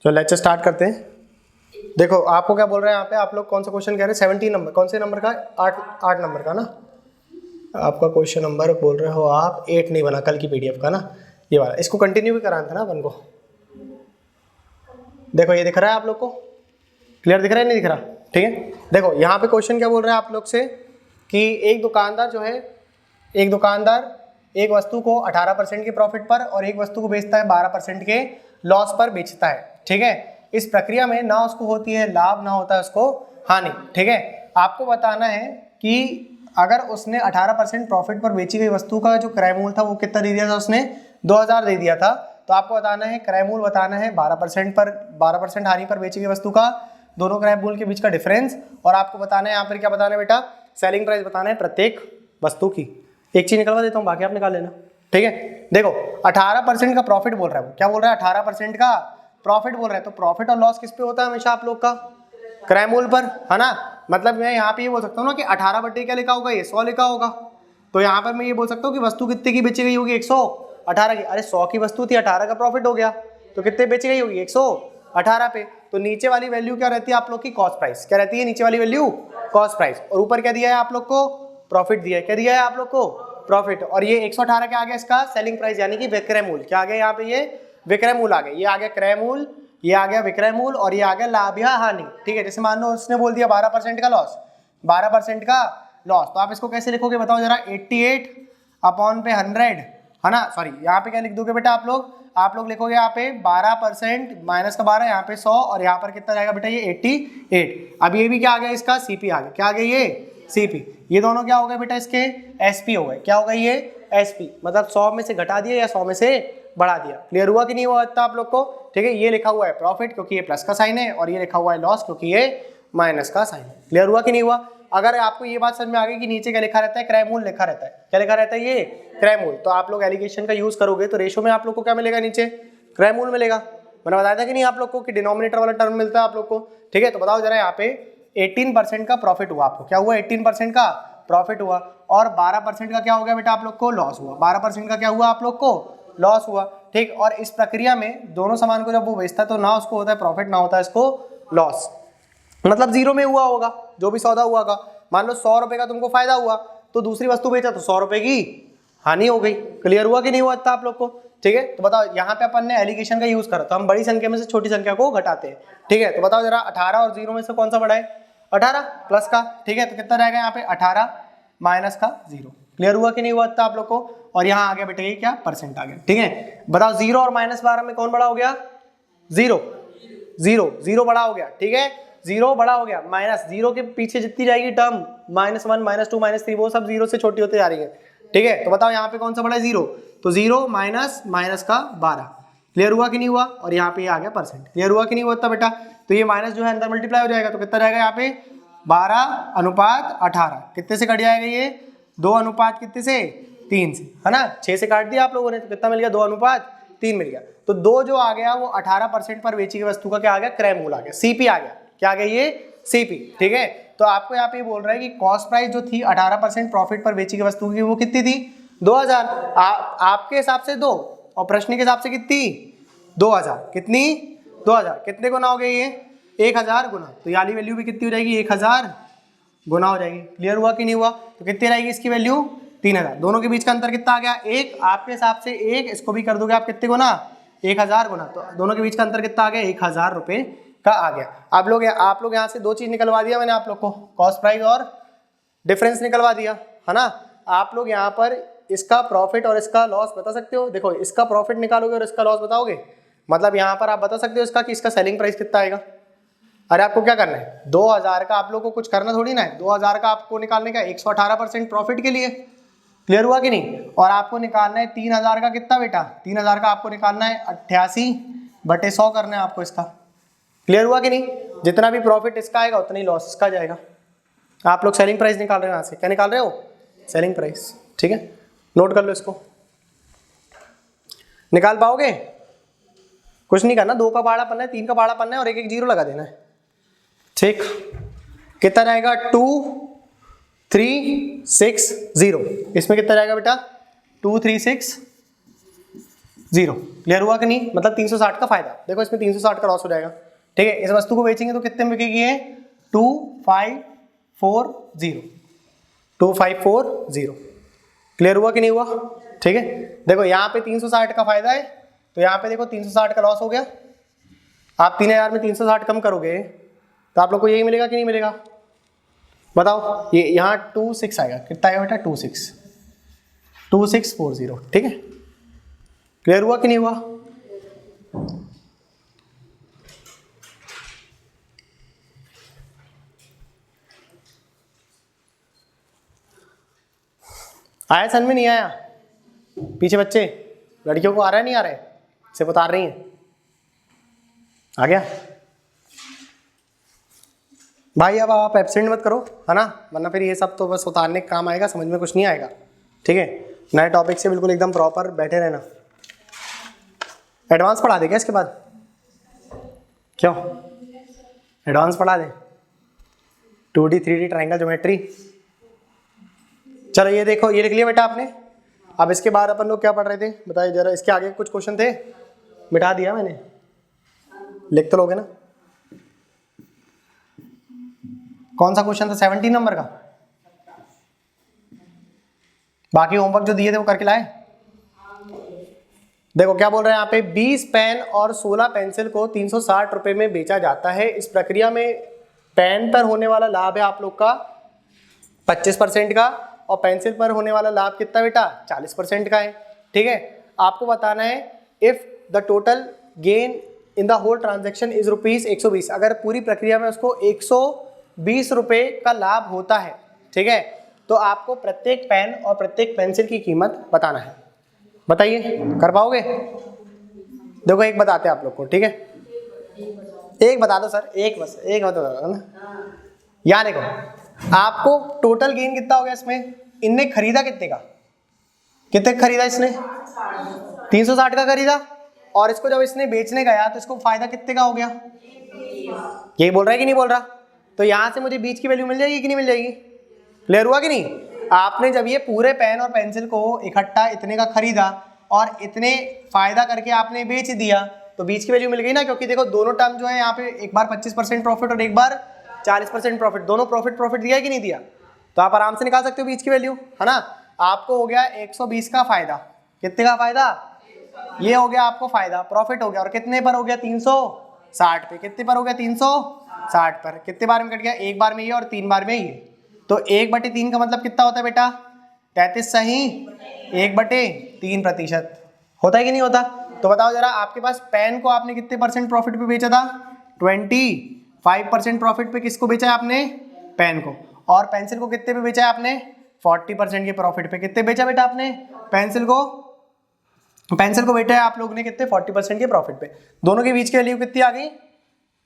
तो let's start करते हैं। देखो आपको क्या बोल रहे हैं यहाँ पे, आप लोग कौन सा क्वेश्चन कह रहे हैं, 17 नंबर, कौन से नंबर का, 8 नंबर का ना। आपका क्वेश्चन नंबर बोल रहे हो आप 8 नहीं बना कल की पीडीएफ का ना, ये वाला। इसको कंटिन्यू भी कराना था ना अपन को। देखो ये दिख रहा है आप लोग को, क्लियर दिख रहा है नहीं दिख रहा, ठीक है। देखो यहाँ पे क्वेश्चन क्या बोल रहे हैं आप लोग से कि एक दुकानदार जो है, एक दुकानदार एक वस्तु को 18% के प्रॉफिट पर और एक वस्तु को बेचता है 12% के लॉस पर बेचता है, ठीक है। इस प्रक्रिया में ना उसको होती है लाभ ना होता है उसको हानि, ठीक है। आपको बताना है कि अगर उसने 18% प्रॉफिट पर बेची गई वस्तु का जो क्रय मूल्य था वो कितना दे दिया था, उसने 2000 दे दिया था। तो आपको बताना है क्रय मूल्य बताना है 12% पर, 12% हानि पर बेची गई वस्तु का, दोनों क्रय मूल्य के बीच का डिफरेंस। और आपको बताना है यहाँ पर क्या बताना है बेटा, सेलिंग प्राइस बताना है प्रत्येक वस्तु की। एक चीज निकलवा देता हूँ, बाकी आप निकाल लेना, ठीक है। देखो 18% का प्रॉफिट बोल रहा है, क्या बोल रहा है, 18% का प्रॉफिट बोल रहा है। तो प्रॉफिट और लॉस किस पे होता है हमेशा आप लोग का, क्रय मूल्य पर, है ना। मतलब मैं यहाँ पे ये बोल सकता हूँ ना कि 18 बटे क्या लिखा होगा, ये 100 लिखा होगा। तो यहाँ पर मैं ये बोल सकता हूँ कि वस्तु कितने की बेची गई होगी, 118 की। अरे 100 की वस्तु थी, 18 का प्रॉफिट हो गया, तो कितने बेची गई होगी, 118 पे। तो नीचे वाली वैल्यू क्या रहती है आप लोग की, कॉस्ट प्राइस। क्या रहती है नीचे वाली वैल्यू, कॉस्ट प्राइस। और ऊपर क्या दिया है आप लोग को, प्रॉफिट दिया है। क्या दिया है आप लोग को, प्रॉफिट। और ये 118 क्या आ गया इसका, सेलिंग प्राइस, यानी कि विक्रय मूल्य। क्या आ गया यहाँ पे, ये विक्रय मूल्य आ गया। ये आ गया क्रय मूल्य, ये आ गया विक्रय मूल्य, और ये आ गया लाभ या हानि, ठीक है। जैसे मान लो उसने बोल दिया 12% का लॉस, 12% का लॉस, तो आप इसको कैसे लिखोगे बताओ जरा, 88 अपॉन पे 100, है ना। सॉरी यहाँ पे क्या लिख दोगे बेटा आप लोग लिखोगे यहाँ पे 12% माइनस का 12, यहाँ पे 100, और यहाँ पर कितना जाएगा बेटा, ये 88। अब ये भी क्या आ गया इसका, सीपी आ गया। क्या आ गया ये, सीपी। ये दोनों क्या हो गए बेटा इसके, एसपी हो गए। क्या होगा ये, एसपी। मतलब 100 में से घटा दिया या 100 में से बढ़ा दिया। क्लियर हुआ कि नहीं हुआ इतना आप लोग को, ठीक है। ये लिखा हुआ है प्रॉफिट क्योंकि ये प्लस का साइन है, और ये लिखा हुआ है लॉस क्योंकि ये माइनस का साइन है। क्लियर हुआ कि नहीं हुआ। अगर आपको ये बात समझ में आ गई कि नीचे क्या लिखा रहता है, क्रय मूल्य लिखा रहता है। क्या लिखा रहता है, ये क्रय मूल्य। तो आप लोग एलिगेशन का यूज करोगे तो रेशो में आप लोग को क्या मिलेगा, नीचे क्रय मूल्य मिलेगा। मैंने बताया था कि नहीं आप लोग को कि डिनोमिनेटर वाला टर्म मिलता है आप लोग को, ठीक है। तो बताओ जरा यहाँ पे 18% का प्रॉफिट हुआ आपको, क्या हुआ, 18% का प्रॉफिट हुआ, और 12% का क्या हो गया बेटा आप लोग को, लॉस हुआ। 12% का क्या हुआ आप लोग को, लॉस हुआ, ठीक। और इस प्रक्रिया में दोनों सामान को जब वो बेचता है तो ना उसको होता है प्रॉफिट, ना होता है इसको लॉस। मतलब जीरो में हुआ होगा जो भी सौदा हुआ का। मान लो 100 रुपए का तुमको फायदा हुआ, तो दूसरी वस्तु बेचा तो 100 रुपए की हानि हो गई। क्लियर हुआ कि नहीं हुआ इतना आप लोग को, ठीक है। तो बताओ यहाँ पे अपन ने एलिगेशन का यूज करा, तो हम बड़ी संख्या में से छोटी संख्या को घटाते हैं, ठीक है। तो बताओ जरा 18 और 0 में से कौन सा बड़ा है, 18 प्लस का, ठीक है। तो कितना रहेगा यहाँ पे, 18 माइनस का 0। क्लियर हुआ कि नहीं हुआ इतना आप लोग को। और यहाँ आ गया बेटा ये क्या, परसेंट आ गया, ठीक है। बताओ 0 और माइनस 12 में कौन बड़ा हो गया, 0 बड़ा हो गया, ठीक है। 0 बड़ा हो गया, माइनस 0 के पीछे जितनी जाएगी टर्म, -1 -2 -3 वो सब 0 से छोटी होती जा रही है, ठीक है। तो बताओ यहाँ पे कौन सा बड़ा है, 0। तो 0 माइनस का 12। क्लियर हुआ कि नहीं हुआ। और यहाँ पे आ गया परसेंट। क्लियर हुआ कि नहीं हुआ बेटा। तो ये माइनस जो है अंदर मल्टीप्लाई हो जाएगा, तो कितना जाएगा यहाँ पे 12:18। कितने से कट जाएगा ये, 2 अनुपात कितने से, 3 से, है ना। 6 से काट दिया आप लोगों ने, तो कितना मिल गया, 2:3 मिल गया। तो 2 जो आ गया वो 18% पर बेची गई वस्तु का क्या आ गया, क्रय मूल्य आ गया, सीपी आ गया। क्या आ गया, ये सीपी, ठीक है। तो आपको यहाँ पे बोल रहा है कि कॉस्ट प्राइस जो थी 18% प्रॉफिट पर बेची गई वस्तु की, वो कितनी थी, 2000। आपके हिसाब से 2 और प्रश्न के हिसाब से कितनी, 2000। कितनी, 2000। कितने गुना हो गए ये, 1000 गुना। तो ये वाली वैल्यू भी कितनी हो जाएगी, 1000 गुना हो जाएगी। क्लियर हुआ कि नहीं हुआ। तो कितनी रहेगी इसकी वैल्यू, 3000। दोनों के बीच का अंतर कितना आ गया, 1। आपके हिसाब से 1, इसको भी कर दोगे आप कितने गुना, 1000 गुना। तो दोनों के बीच का अंतर कितना आ गया, 1000 रुपए का आ गया। आप लोग यहाँ से 2 चीज निकलवा दिया मैंने आप लोग को, कॉस्ट प्राइस और डिफरेंस निकलवा दिया, है ना। आप लोग यहाँ पर इसका प्रॉफिट और इसका लॉस बता सकते हो। देखो इसका प्रॉफिट निकालोगे और इसका लॉस बताओगे, मतलब यहाँ पर आप बता सकते हो इसका कि इसका सेलिंग प्राइस कितना आएगा। अरे आपको क्या करना है, 2000 का आप लोग को कुछ करना थोड़ी ना है, 2000 का आपको निकालने का 118% प्रॉफिट के लिए। क्लियर हुआ कि नहीं। और आपको निकालना है 3000 का कितना बेटा, 3000 का आपको निकालना है 88/100 करना है आपको इसका। क्लियर हुआ कि नहीं। जितना भी प्रॉफिट इसका आएगा उतना ही लॉस इसका जाएगा। आप लोग सेलिंग प्राइस निकाल रहे हो यहाँ से, क्या निकाल रहे हो, सेलिंग प्राइस, ठीक है। नोट कर लो इसको, निकाल पाओगे, कुछ नहीं करना, 2 का पहाड़ा पन्ना है, 3 का पहाड़ा पन्ना है, और 1 जीरो लगा देना है, ठीक। कितना रहेगा, 2360। इसमें कितना रहेगा बेटा, 2360। 0। क्लियर हुआ कि नहीं? मतलब 360 का फायदा। देखो इसमें 360 का लॉस हो जाएगा, ठीक है। इस वस्तु को बेचेंगे तो कितने में बिकेगी है? 2540, 2540। क्लियर हुआ कि नहीं हुआ? ठीक है। देखो यहाँ पे 360 का फायदा है, तो यहाँ पे देखो 360 का लॉस हो गया। आप 3000 में 360 कम करोगे तो आप लोग को यही मिलेगा कि नहीं मिलेगा? बताओ। ये यहाँ 26 आएगा, कितना आएगा बेटा? 2640, ठीक है। क्लियर हुआ कि नहीं हुआ? आया समझ में? नहीं आया? पीछे बच्चे, लड़कियों को आ रहा है नहीं आ रहा है? सिर्फ उतार रही हैं। आ गया भाई? अब आप एब्सेंट मत करो, है ना, वरना फिर ये सब तो बस उतारने का काम आएगा, समझ में कुछ नहीं आएगा, ठीक है। नए टॉपिक से बिल्कुल एकदम प्रॉपर बैठे रहना। एडवांस पढ़ा दे क्या इसके बाद? क्यों एडवांस पढ़ा दे? 2D 3D triangle geometry. चलो ये देखो, ये लिख लिया बेटा आपने। अब इसके बाद अपन लोग क्या पढ़ रहे थे बताइए जरा? इसके आगे कुछ क्वेश्चन थे, मिटा दिया मैंने, लिख तो लोगे ना? कौन सा क्वेश्चन था? 17 नंबर का। बाकी होमवर्क जो दिए थे वो करके लाए? देखो क्या बोल रहे हैं यहाँ पे, 20 पेन और 16 पेंसिल को 360 रुपए में बेचा जाता है। इस प्रक्रिया में पेन पर होने वाला लाभ है आप लोग का 25% का, और पेंसिल पर होने वाला लाभ कितना बेटा? 40% का है, ठीक है। आपको बताना है if the total gain in the whole transaction is ₹120। अगर पूरी प्रक्रिया में उसको 120 रुपए का लाभ होता है, ठीक है, तो आपको प्रत्येक पेन और प्रत्येक पेंसिल की कीमत बताना है। बताइए, कर पाओगे? देखो एक बताते हैं आप लोग को, ठीक है। एक बता दो सर, एक बस, एक बता दो ना। यहाँ देखो, आपको टोटल गेन कितना हो गया इसमें? इनने खरीदा कितने का? कितने का खरीदा इसने? 360 का खरीदा। और इसको जब इसने बेचने गया तो इसको फायदा कितने का हो गया? यही बोल रहा है कि नहीं बोल रहा? तो यहां से मुझे बीच की वैल्यू मिल जाएगी कि नहीं मिल जाएगी? क्लियर हुआ कि नहीं? आपने जब ये पूरे पेन और पेंसिल को इकट्ठा इतने का खरीदा और इतने फायदा करके आपने बेच दिया, तो बीच की वैल्यू मिल गई ना, क्योंकि देखो दोनों टर्म जो है यहाँ पे एक बार 25% प्रॉफिट और एक बार 40% प्रॉफिट, दोनों प्रॉफिट दिया है कि नहीं दिया? तो आप आराम से निकाल सकते हो बीच की वैल्यू, है ना। आपको हो गया 120 का फायदा। कितने का फायदा? ये हो गया आपको फायदा, प्रॉफिट हो गया। और कितने पर हो गया? 360 पे। कितने पर हो गया? 360 पर। कितने बार में कट गया? एक बार में ये और 3 बार में ये। तो 1/3 का मतलब कितना होता है बेटा? 33 सही 1/3% होता है कि नहीं होता? तो बताओ जरा, आपके पास पेन को आपने कितने परसेंट प्रॉफिट पे बेचा था? 25% प्रॉफिट पे किसको बेचा है आपने? पेन को। और पेंसिल को कितने पे बेचा है आपने? 40% के प्रॉफिट पे। कितने बेचा बेटा आपने पेंसिल को? पेंसिल को बेचा है आप लोग ने कितने? 40% के प्रॉफिट पे। दोनों के बीच की वैल्यू कितनी आ गई?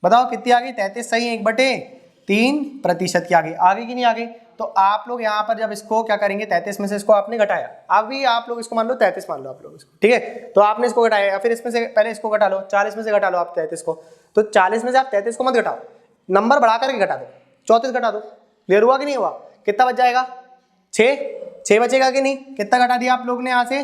बताओ कितनी आ गई? 33 सही 1/3% की आ गई। आगे की नहीं आ गई? तो आप लोग यहाँ पर जब इसको क्या करेंगे, 33 में से इसको आपने घटाया, अभी आप लोग इसको मान लो 33 मान लो आप लोग इसको, ठीक है। तो आपने इसको घटाया, या फिर इसमें से पहले इसको घटा लो, 40 में से घटा लो आप 33 को। तो 40 में से आप 33 को मत घटाओ, नंबर बढ़ा करके घटा दो, 34 घटा दो। क्लियर हुआ कि नहीं हुआ? कितना बच जाएगा? 6 बचेगा कि नहीं? कितना घटा दिया आप लोग ने यहाँ से?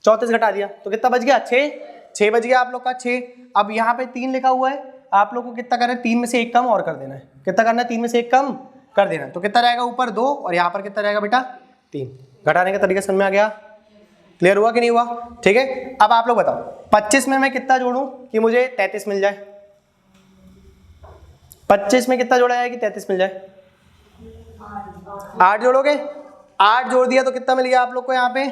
34 घटा दिया, तो कितना बच गया? 6 बच गया आप लोग का 6। अब यहाँ पे 3 लिखा हुआ है, आप लोग को कितना करना है? 3 में से 1 कम और कर देना है। कितना करना है? 3 में से 1 कम कर देना है। तो कितना रहेगा? ऊपर 2 और यहाँ पर कितना रहेगा बेटा? 3। घटाने का तरीका समझ में आ गया? क्लियर हुआ कि नहीं हुआ? ठीक है। अब आप लोग बताओ, 25 में मैं कितना जोड़ूं कि मुझे 33 मिल जाए? 25 में कितना जोड़ा जाए कि 33 मिल जाए? 8 जोड़ोगे? 8 जोड़ दिया तो कितना मिल गया आप लोग को? यहाँ पे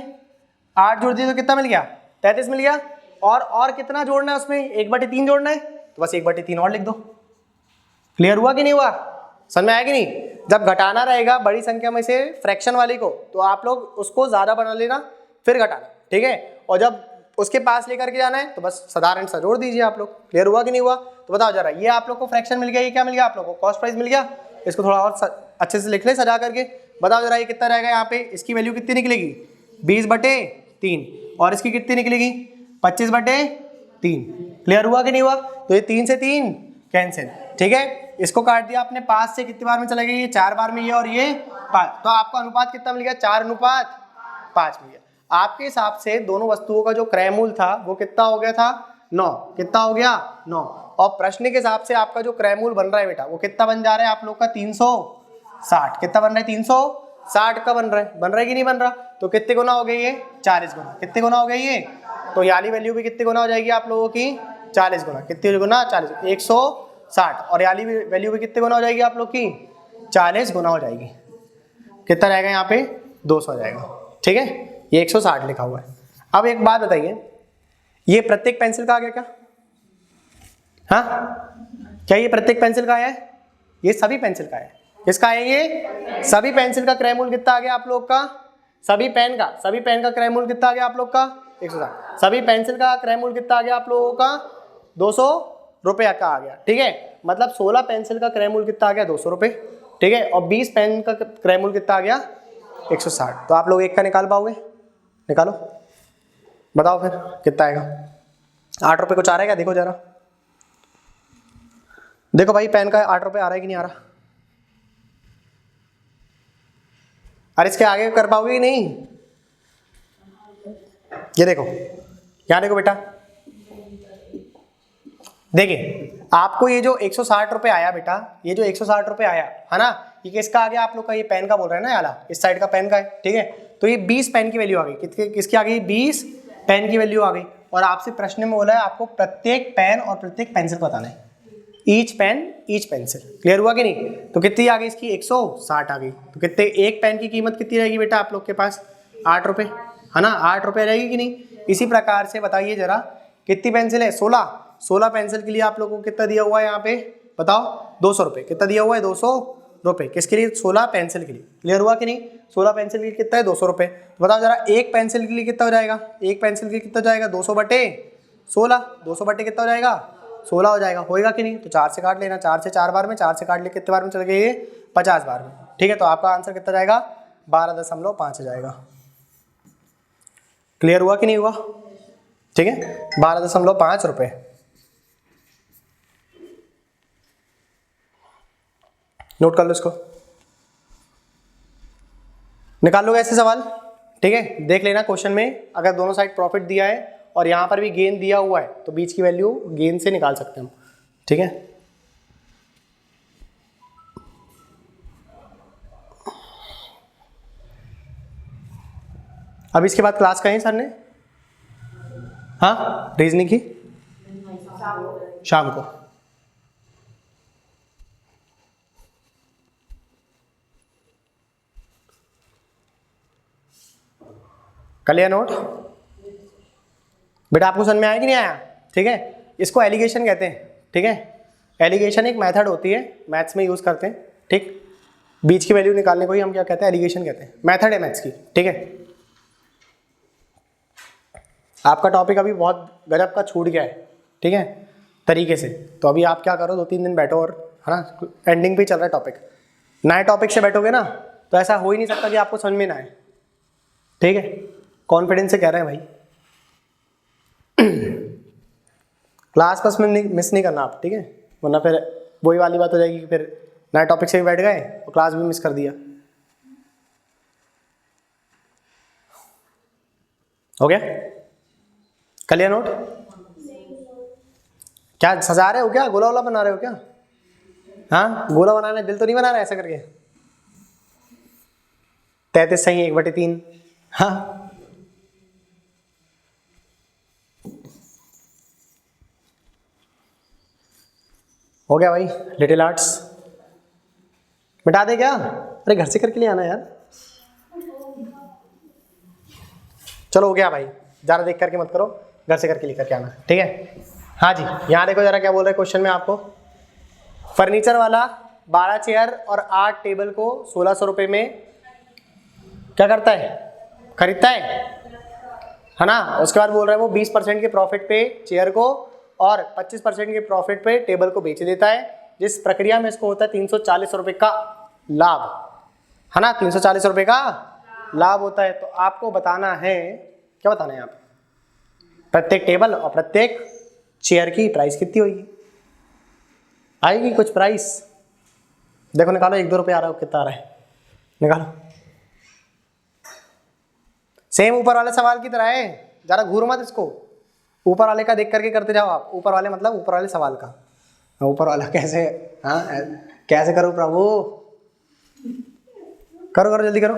8 जोड़ दिया तो कितना मिल गया? 33 मिल गया। और कितना जोड़ना है उसमें? 1/3 जोड़ना है, तो बस 1/3 और लिख दो। क्लियर हुआ कि नहीं हुआ? समझ में आया कि नहीं? जब घटाना रहेगा बड़ी संख्या में से फ्रैक्शन वाली को, तो आप लोग उसको ज्यादा बना लेना फिर घटाना, ठीक है। और जब उसके पास लेकर के जाना है तो बस साधारण सा जोड़ दीजिए आप लोग। क्लियर हुआ कि नहीं हुआ? तो बताओ जरा, ये आप लोग को फ्रैक्शन मिल गया, ये क्या मिल गया आप लोग को? कॉस्ट प्राइस मिल गया। इसको थोड़ा और अच्छे से लिख ले सजा करके। बताओ जरा, ये कितना रहेगा यहाँ पे? इसकी वैल्यू कितनी निकलेगी? 20/3। और इसकी कितनी निकलेगी? 25/3। क्लियर हुआ कि नहीं हुआ? तो ये 3 से 3 कैंसिल, ठीक है। इसको काट दिया आपने 5 से, कितनी बार में चला गया? ये 4 बार में, ये और ये 5। तो आपको अनुपात कितना मिल गया? 4:5 मिल गया। आपके हिसाब से दोनों वस्तुओं का जो क्रय मूल्य था वो कितना हो गया था 9, कितना हो गया 9, और प्रश्न के हिसाब से आपका जो क्रय मूल्य बन रहा है बेटा वो कितना बन जा रहा है आप लोग का 360, कितना बन रहा है 360 का बन रहा है कि नहीं बन रहा, तो कितने गुना हो गए ये 40 गुना, कितने गुना हो गए ये, तो याली वैल्यू भी कितने गुना हो जाएगी आप लोगों की 40 गुना, कितने गुना 40, 160, और याली वैल्यू भी कितने गुना हो जाएगी आप लोग की 40 गुना हो जाएगी, कितना रहेगा यहाँ पे 200 जाएगा, ठीक है, ये 160 लिखा हुआ है। अब एक बात बताइए, ये प्रत्येक पेंसिल का आ गया क्या, हाँ क्या ये प्रत्येक पेंसिल का आया है, ये सभी पेंसिल का है, किसका है ये सभी पेंसिल का क्रय मूल्य कितना आ गया आप लोग का, सभी पेन का क्रय मूल्य कितना आ गया आप लोग का 160, सभी पेंसिल का क्रय मूल्य कितना आ गया आप लोगों का 200 रुपया का आ गया, ठीक है, मतलब 16 पेंसिल का क्रय मूल्य कितना आ गया 200 रुपये, ठीक है, और 20 पेन का क्रय मूल्य कितना आ गया 160, तो आप लोग एक का निकाल पाओगे, निकालो बताओ फिर कितना आएगा, 8 रुपये कुछ आ रहा है क्या, देखो जरा, देखो भाई पेन का 8 रुपये आ रहा है कि नहीं आ रहा, अरे इसके आगे कर पाओगे कि नहीं, ये देखो यहाँ देखो बेटा, देखिए आपको ये जो 160 रुपये आया बेटा, ये जो 160 रुपये आया है ना, ये किसका आ गया आप लोग का, ये पेन का बोल रहे हैं ना याला, इस साइड का पेन का है, ठीक है, तो ये 20 पेन की वैल्यू आ गई, किसकी आ गई 20 पेन की वैल्यू आ गई, और आपसे प्रश्न में बोला है आपको प्रत्येक पेन और प्रत्येक पेंसिल बताना है, each pen each pencil, clear हुआ कि नहीं, तो कितनी आ गई इसकी 160 आ गई, तो कितने एक पेन की कीमत कितनी रहेगी बेटा आप लोग के पास 8 रुपये, है ना, 8 रुपये रहेगी कि नहीं, इसी प्रकार से बताइए जरा कितनी पेंसिल है 16 पेंसिल के लिए आप लोगों को कितना दिया हुआ है यहाँ पे बताओ 200 रुपये, कितना दिया हुआ है 200 रुपये, किसके लिए 16 पेंसिल के लिए, क्लियर हुआ कि नहीं, 16 पेंसिल के लिए कितना है 200 रुपये, तो बताओ जरा एक पेंसिल के लिए कितना हो जाएगा, एक पेंसिल के लिए कितना हो जाएगा 200 बटे 16, 200 बटे कितना हो जाएगा 16 हो जाएगा, होएगा कि नहीं, तो 4 से काट लेना, 4 से 4 बार में, 4 से काट ले कितने बार में चल गए ये 50 बार में, ठीक है, तो आपका आंसर कितना जाएगा 12.5 जाएगा, क्लियर हुआ कि नहीं हुआ, ठीक है 12.5 रुपये, नोट कर लो इसको, निकाल लोगे ऐसे सवाल, ठीक है, देख लेना क्वेश्चन में अगर दोनों साइड प्रॉफिट दिया है और यहाँ पर भी गेन दिया हुआ है तो बीच की वैल्यू गेन से निकाल सकते हैं हम, ठीक है, अब इसके बाद क्लास कहें सर ने, हाँ रीजनिंग की शाम को, कर लिया नोट बेटा, आपको समझ में आया कि नहीं आया, ठीक है, इसको एलिगेशन कहते हैं, ठीक है, एलिगेशन एक मेथड होती है मैथ्स में यूज़ करते हैं, ठीक, बीच की वैल्यू निकालने को ही हम क्या कहते हैं एलिगेशन कहते हैं, मेथड है मैथ्स की, ठीक है, आपका टॉपिक अभी बहुत गजब का छूट गया है, ठीक है, तरीके से, तो अभी आप क्या करो 2-3 दिन बैठो, और है ना एंडिंग पे चल रहा है टॉपिक, नए टॉपिक से बैठोगे ना तो ऐसा हो ही नहीं सकता कि आपको समझ में ना आए, ठीक है, कॉन्फिडेंस से कह रहे हैं भाई क्लास बस में मिस नहीं करना आप, ठीक है, वरना फिर वही वाली बात हो जाएगी कि फिर नए टॉपिक से भी बैठ गए और क्लास भी मिस कर दिया, हो गया, कर लिया नोट, क्या सजा रहे हो क्या, गोला वोला बना रहे हो क्या, हाँ गोला बनाना है, दिल तो नहीं बना रहे ऐसा करके, 33 सही 1/3, हाँ हो गया भाई, लिटिल आर्ट्स मिटा दे क्या, अरे घर से करके ले आना यार, चलो हो गया भाई, ज़्यादा देख करके मत करो, घर से करके लेकर के आना, ठीक है, हाँ जी, यहाँ देखो जरा क्या बोल रहे हैं क्वेश्चन में आपको, फर्नीचर वाला 12 चेयर और 8 टेबल को 1600 रुपये में क्या करता है खरीदता है ना, उसके बाद बोल रहा है वो 20% के प्रॉफिट पे चेयर को और 25% के प्रॉफिट पे टेबल को बेच देता है, जिस प्रक्रिया में इसको होता है 340 रुपये का लाभ, है ना, 340 रुपये का लाभ होता है, तो आपको बताना है, क्या बताना है आप, प्रत्येक टेबल और प्रत्येक चेयर की प्राइस कितनी होगी, आएगी कुछ प्राइस, देखो निकालो 1-2 रुपये आ रहा है, कितना आ रहा है, निकालो, सेम ऊपर वाले सवाल की तरह है, जरा घूर मत इसको, ऊपर वाले का देख करके करते जाओ आप। ऊपर वाले मतलब ऊपर वाले सवाल का, ऊपर वाला कैसे, हाँ कैसे करो प्रभु, करो करो जल्दी करो।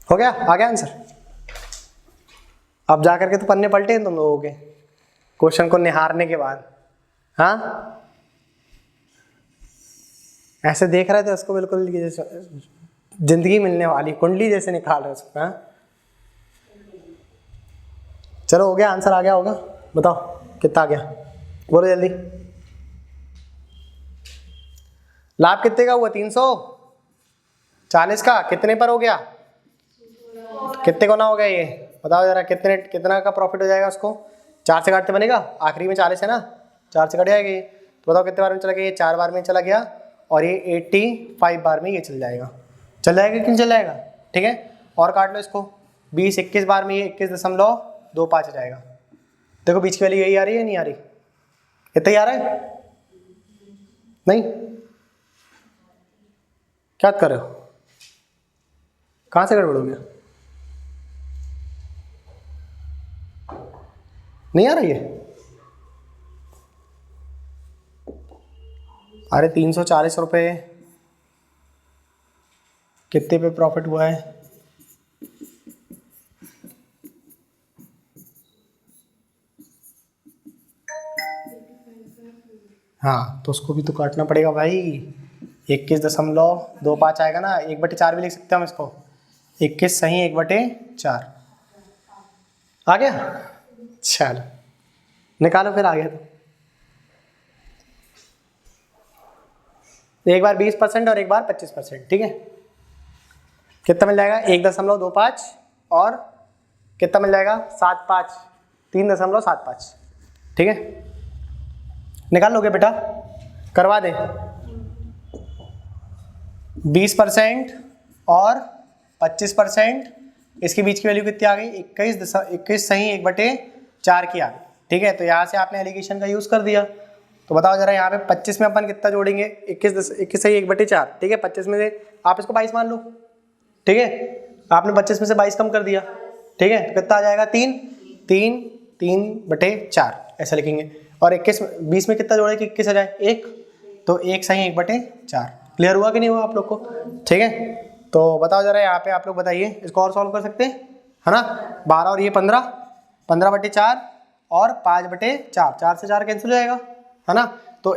हो गया, आ गया आंसर। अब जा करके तो पन्ने पलटे हैं तुम लोगों के क्वेश्चन को निहारने के बाद। हाँ ऐसे देख रहे थे उसको, बिल्कुल जिंदगी मिलने वाली कुंडली जैसे निकाल रहे उसको। हाँ चलो हो गया, आंसर आ गया होगा, बताओ कितना आ गया, बोलो जल्दी। लाभ कितने का हुआ, 340 का, कितने पर हो गया, कितने गुना हो गया ये बताओ जरा, कितना का प्रॉफिट हो जाएगा उसको, 4 से काटते बनेगा, आखिरी में 40 है ना, 4 से कट जाएगा ये, तो बताओ कितने बार में चला गया, ये 4 बार में चला गया, और ये 85 बार में ये चल जाएगा कि नहीं चल जाएगा, ठीक है। और काट लो इसको, 20-21 बार में ये 21.25 आ जाएगा। देखो बीच की वाली यही आ रही है, नहीं आ रही, इतना ही आ रहा है, नहीं क्या कर रहे हो, कहाँ से गड़बड़ हो गया, नहीं आ रही है, अरे 340 रुपये कितने पे प्रॉफिट हुआ है, हाँ तो उसको भी तो काटना पड़ेगा भाई, 21.25 आएगा ना, 1/4 भी लिख सकते हैं हम इसको, 21 सही 1/4 आ गया। चलो निकालो फिर, आ गया तो एक बार 20% और एक बार 25%, ठीक है। कितना मिल जाएगा, 1.25 और कितना मिल जाएगा 75, 3.75, ठीक है। निकाल लोगे बेटा, करवा दे, 20% और 25%, इसके बीच की वैल्यू कितनी आ गई, 21 सही 1/4 की आ गई, ठीक है। तो यहाँ से आपने एलिगेशन का यूज़ कर दिया, तो बताओ जरा यहाँ पे 25 में अपन कितना जोड़ेंगे, 21 सही 1/4, ठीक है। 25 में से आप इसको 22 मान लो, ठीक है, आपने 25 में से 22 कम कर दिया, ठीक है, तो कितना आ जाएगा 3/4 ऐसा लिखेंगे। और 20 में कितना जोड़े कि 21 आ जाए, 1, तो 1 सही 1/4। क्लियर हुआ कि नहीं हुआ आप लोग को, ठीक है। तो बताओ जरा यहाँ पे आप लोग बताइए, इसको और सॉल्व कर सकते हैं, है ना, 12 और ये 15, 15/4 और 5/4, 4 से 4 कैंसिल हो जाएगा, है ना, तो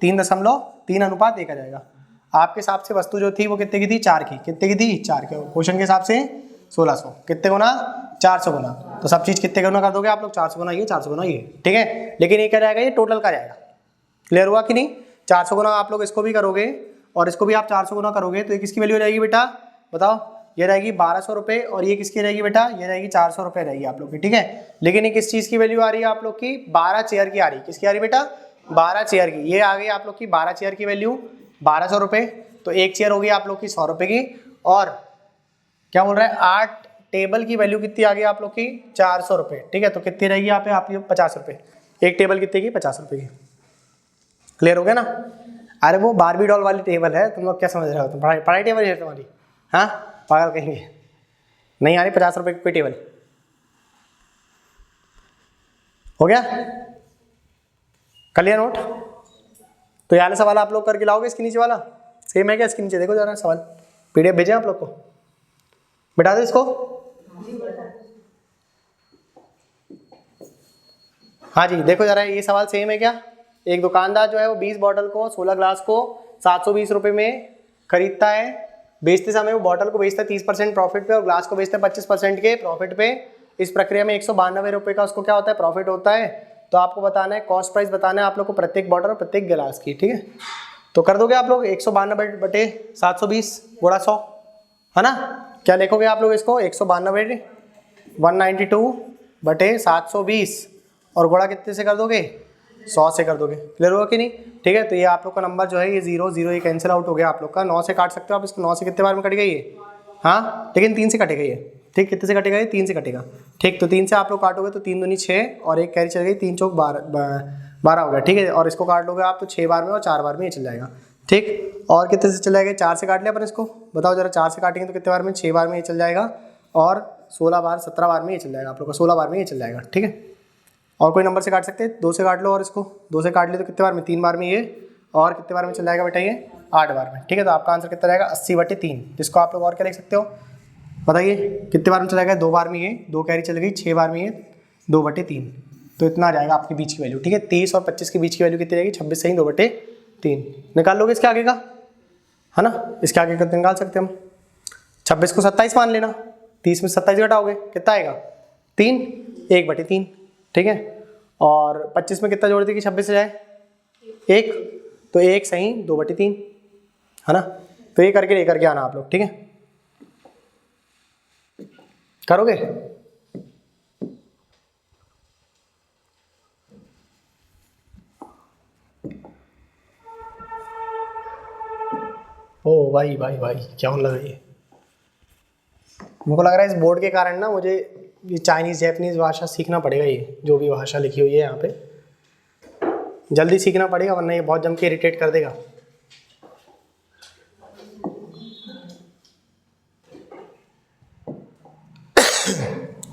3.3 आ जाएगा। आपके हिसाब से वस्तु जो थी वो कितने की थी, 4 की, कितने की थी 4 के, क्वेश्चन के हिसाब से 1600, कितने गुना 400 गुना, तो सब चीज़ कितने गुना कर दोगे आप लोग, 400 गुना ये 400 गुना ये, ठीक है। लेकिन ये क्या जाएगा, ये टोटल का जाएगा, क्लियर हुआ कि नहीं। 400 गुना आप लोग इसको भी करोगे और इसको भी आप 400 गुना करोगे, तो ये किसकी वैल्यू हो जाएगी बेटा, बताओ, ये रहेगी 1200 रुपये, और ये किसकी रहेगी बेटा, ये रहेगी 400 रुपये रहेगी आप लोग की, ठीक है। लेकिन ये किस चीज़ की वैल्यू आ रही है आप लोग की, 12 चेयर की आ रही है, किसकी आ रही है बेटा, 12 चेयर की, ये आ गई आप लोग की 12 चेयर की वैल्यू 1200 रुपये, तो एक चेयर होगी आप लोग की 100 रुपये की, और क्या बोल रहा है 8 टेबल की वैल्यू कितनी आ गई आप लोग की 400 रुपये, ठीक है। तो कितनी रहेगी यहाँ पे आपकी 50 रुपये, एक टेबल कितने की 50 रुपये की, क्लियर हो गया ना। अरे वो बारबी डॉल वाली टेबल है, तुम लोग क्या समझ रहे हो, तुम पढ़ाई टेबल है तुम्हारी, हाँ पागल कहेंगे, नहीं आ रही 50 रुपये की कोई टेबल, हो गया, कर लिया नोट। तो ये वाला सवाल आप लोग करके लाओगे, इसके नीचे वाला सेम है क्या, इसके नीचे देखो जरा सवाल, PDF भेजे आप लोग को, बिठा दो इसको, हाँ जी देखो जरा ये सवाल सेम है क्या। एक दुकानदार जो है वो 20 बॉटल को 16 ग्लास को 720 रुपये में खरीदता है, बेचते समय वो बॉटल को बेचता है 30% प्रॉफिट पे और ग्लास को बेचता है 25% के प्रॉफिट पे। इस प्रक्रिया में 192 रुपये का उसको क्या होता है, प्रॉफिट होता है। तो आपको बताना है कॉस्ट प्राइस, बताना है आप लोग को प्रत्येक बॉटल और प्रत्येक गिलास की, ठीक है। तो कर दोगे आप लोग 192/720 गुणा 100, है ना, क्या लिखोगे आप लोग इसको 192/720 और गुणा कितने से कर दोगे, 100 से कर दोगे, क्लियर होगा कि नहीं, ठीक है। तो ये आप लोग का नंबर जो है ये 0 0 ये कैंसिल आउट हो गया आप लोग का, 9 से काट सकते हो आप इसको, 9 से कितने बार में कट गई ये हाँ, लेकिन 3 से कटेगा ये, ठीक, कितने से कटेगा ये, 3 से कटेगा, ठीक। तो 3 से आप लोग काटोगे तो 3 दूनी 6 और एक कैरी चल गई, 3 चौक 12 हो गया, ठीक है। और इसको काट लोगे आप तो 6 बार में और 4 बार में ये चल जाएगा, ठीक। और कितने से चल जाएगा, 4 से काट लिया अपन इसको, बताओ जरा, 4 से काटेंगे तो कितने बार में, 6 बार में ये चल जाएगा, और 16 बार 17 बार में ये चल जाएगा आप लोग का, 16 बार में ये चल जाएगा, ठीक है। और कोई नंबर से काट सकते हैं, 2 से काट लो, और इसको 2 से काट ले तो कितने बार में, 3 बार में ये, और कितने बार में चल जाएगा बेटा ये, 8 बार में, ठीक है। तो आपका आंसर कितना रहेगा, 80/3, जिसको आप लोग और क्या लिख सकते हो, बताइए कितने बार में चला जाएगा, 2 बार में ये, 2 कैरी चल गई, 6 बार में ये, 2/3, तो इतना आ जाएगा आपके बीच की वैल्यू, ठीक है। 30 और 25 के बीच की वैल्यू कितनी रहेगी, 26 सही 2/3, निकाल लोगे इसके आगे का, है ना, इसके आगे का निकाल सकते हैं हम। 26 को 27 मान लेना, 30 में 27 घटाओगे कितना आएगा, 3, 1/3, ठीक है। और 25 में कितना जोड़ देगी 26 से जाए, 1, तो 1 सही 2/3, है ना। तो ये करके लेकर के आना आप लोग, ठीक है, करोगे। ओ भाई भाई भाई, क्या होने लगा ये, मुझको लग रहा है इस बोर्ड के कारण ना मुझे ये चाइनीज़ जैपनीज़ भाषा सीखना पड़ेगा, ये जो भी भाषा लिखी हुई है यहाँ पे जल्दी सीखना पड़ेगा, वरना ये बहुत जम के इरिटेट कर देगा।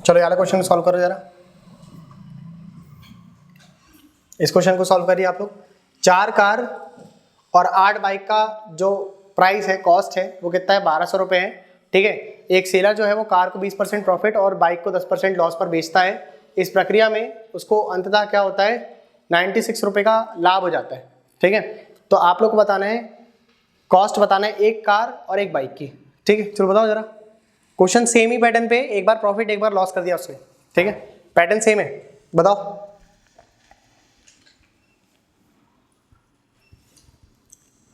चलो यार क्वेश्चन को सॉल्व करो जरा, इस क्वेश्चन को सॉल्व करिए आप लोग। 4 कार और 8 बाइक का जो प्राइस है, कॉस्ट है, वो कितना है, 1200 रुपये है, ठीक है। एक सेलर जो है वो कार को 20% प्रॉफिट और बाइक को 10% लॉस पर बेचता है। इस प्रक्रिया में उसको अंततः क्या होता है, 96 रुपये का लाभ हो जाता है, ठीक है। तो आप लोग को बताना है, कॉस्ट बताना है एक कार और एक बाइक की, ठीक है। चलो बताओ जरा, क्वेश्चन सेम ही पैटर्न पे, एक बार प्रॉफिट एक बार लॉस कर दिया उसने, ठीक है, पैटर्न सेम है, बताओ।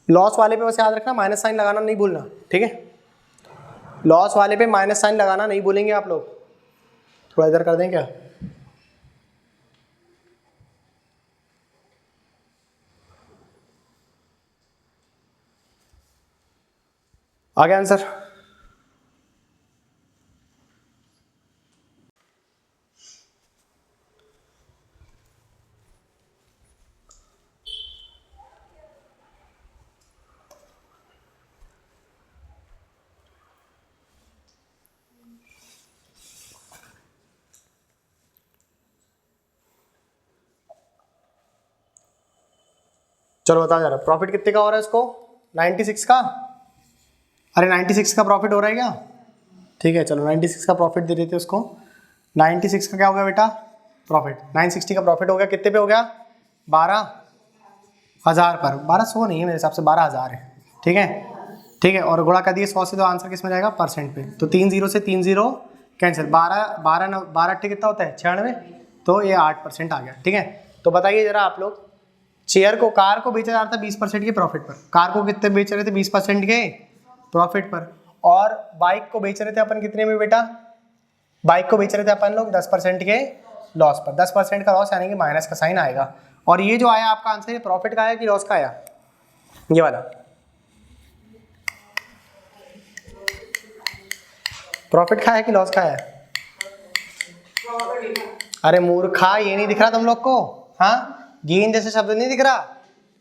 लॉस वाले पे बस याद रखना माइनस साइन लगाना नहीं भूलना, ठीक है। लॉस वाले पे माइनस साइन लगाना नहीं भूलेंगे आप लोग। थोड़ा इधर कर दें क्या, आ गया आंसर। चलो बता जरा, प्रॉफिट कितने का हो रहा है इसको, 96 का, अरे 96 का प्रॉफिट हो रहा है क्या, ठीक है। चलो 96 का प्रॉफिट दे देते उसको, 96 का क्या हो गया बेटा, प्रॉफिट, 960 का प्रॉफिट हो गया, कितने पे हो गया, 12,000 पर, 1200 नहीं है मेरे हिसाब से, 12,000 है, ठीक है, ठीक है। और गुणा कर दिए 100 से, तो आंसर किस में जाएगा, परसेंट पे, तो 3 0 से 3 0 कैंसिल, 12 कितना होता है 96, तो ये 8% आ गया, ठीक है। तो बताइए जरा आप लोग, चेयर को, कार को बेचा जा रहा था 20% के प्रॉफिट पर, कार को कितने बेच रहे थे, 20% के प्रॉफिट पर, और बाइक को बेच रहे थे अपन कितने में बेटा, बाइक को बेच रहे थे अपन लोग 10% के लॉस पर, 10% का लॉस यानी कि माइनस का साइन आएगा। और ये जो आया आपका आंसर, ये प्रॉफिट का आया कि लॉस का आया, ये वाला प्रॉफिट का है कि लॉस का है, अरे मूर्खा, ये नहीं दिख रहा तुम लोग को, हाँ, गेन जैसे शब्द नहीं दिख रहा,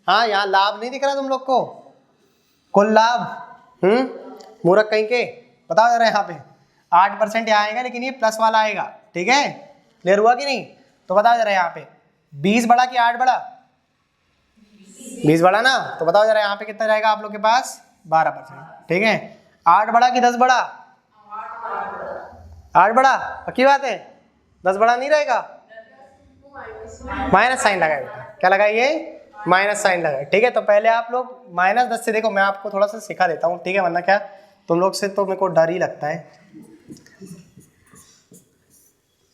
हाँ, यहाँ लाभ नहीं दिख रहा तुम लोग को, कुल लाभ, मूर्ख कहीं के, बताओ जरा यहाँ पे 8% यहाँ आएगा, लेकिन ये प्लस वाला आएगा, ठीक है, क्लियर हुआ कि नहीं। तो बताओ जरा यहाँ पे 20 बड़ा कि 8 बड़ा, 20 बड़ा ना, तो बताओ जरा यहाँ पे कितना जाएगा आप लोग के पास, 12%, ठीक है। 8 बड़ा कि 10 बड़ा, 8 बड़ा, पक्की बात है, 10 बड़ा नहीं रहेगा, माइनस साइन लगाए बेटा, क्या लगाइए, माइनस साइन लगाए, ठीक है। तो पहले आप लोग -10 से देखो, मैं आपको थोड़ा सा सिखा देता हूँ, ठीक है, वरना क्या तुम लोग से तो मेरे को डर ही लगता है,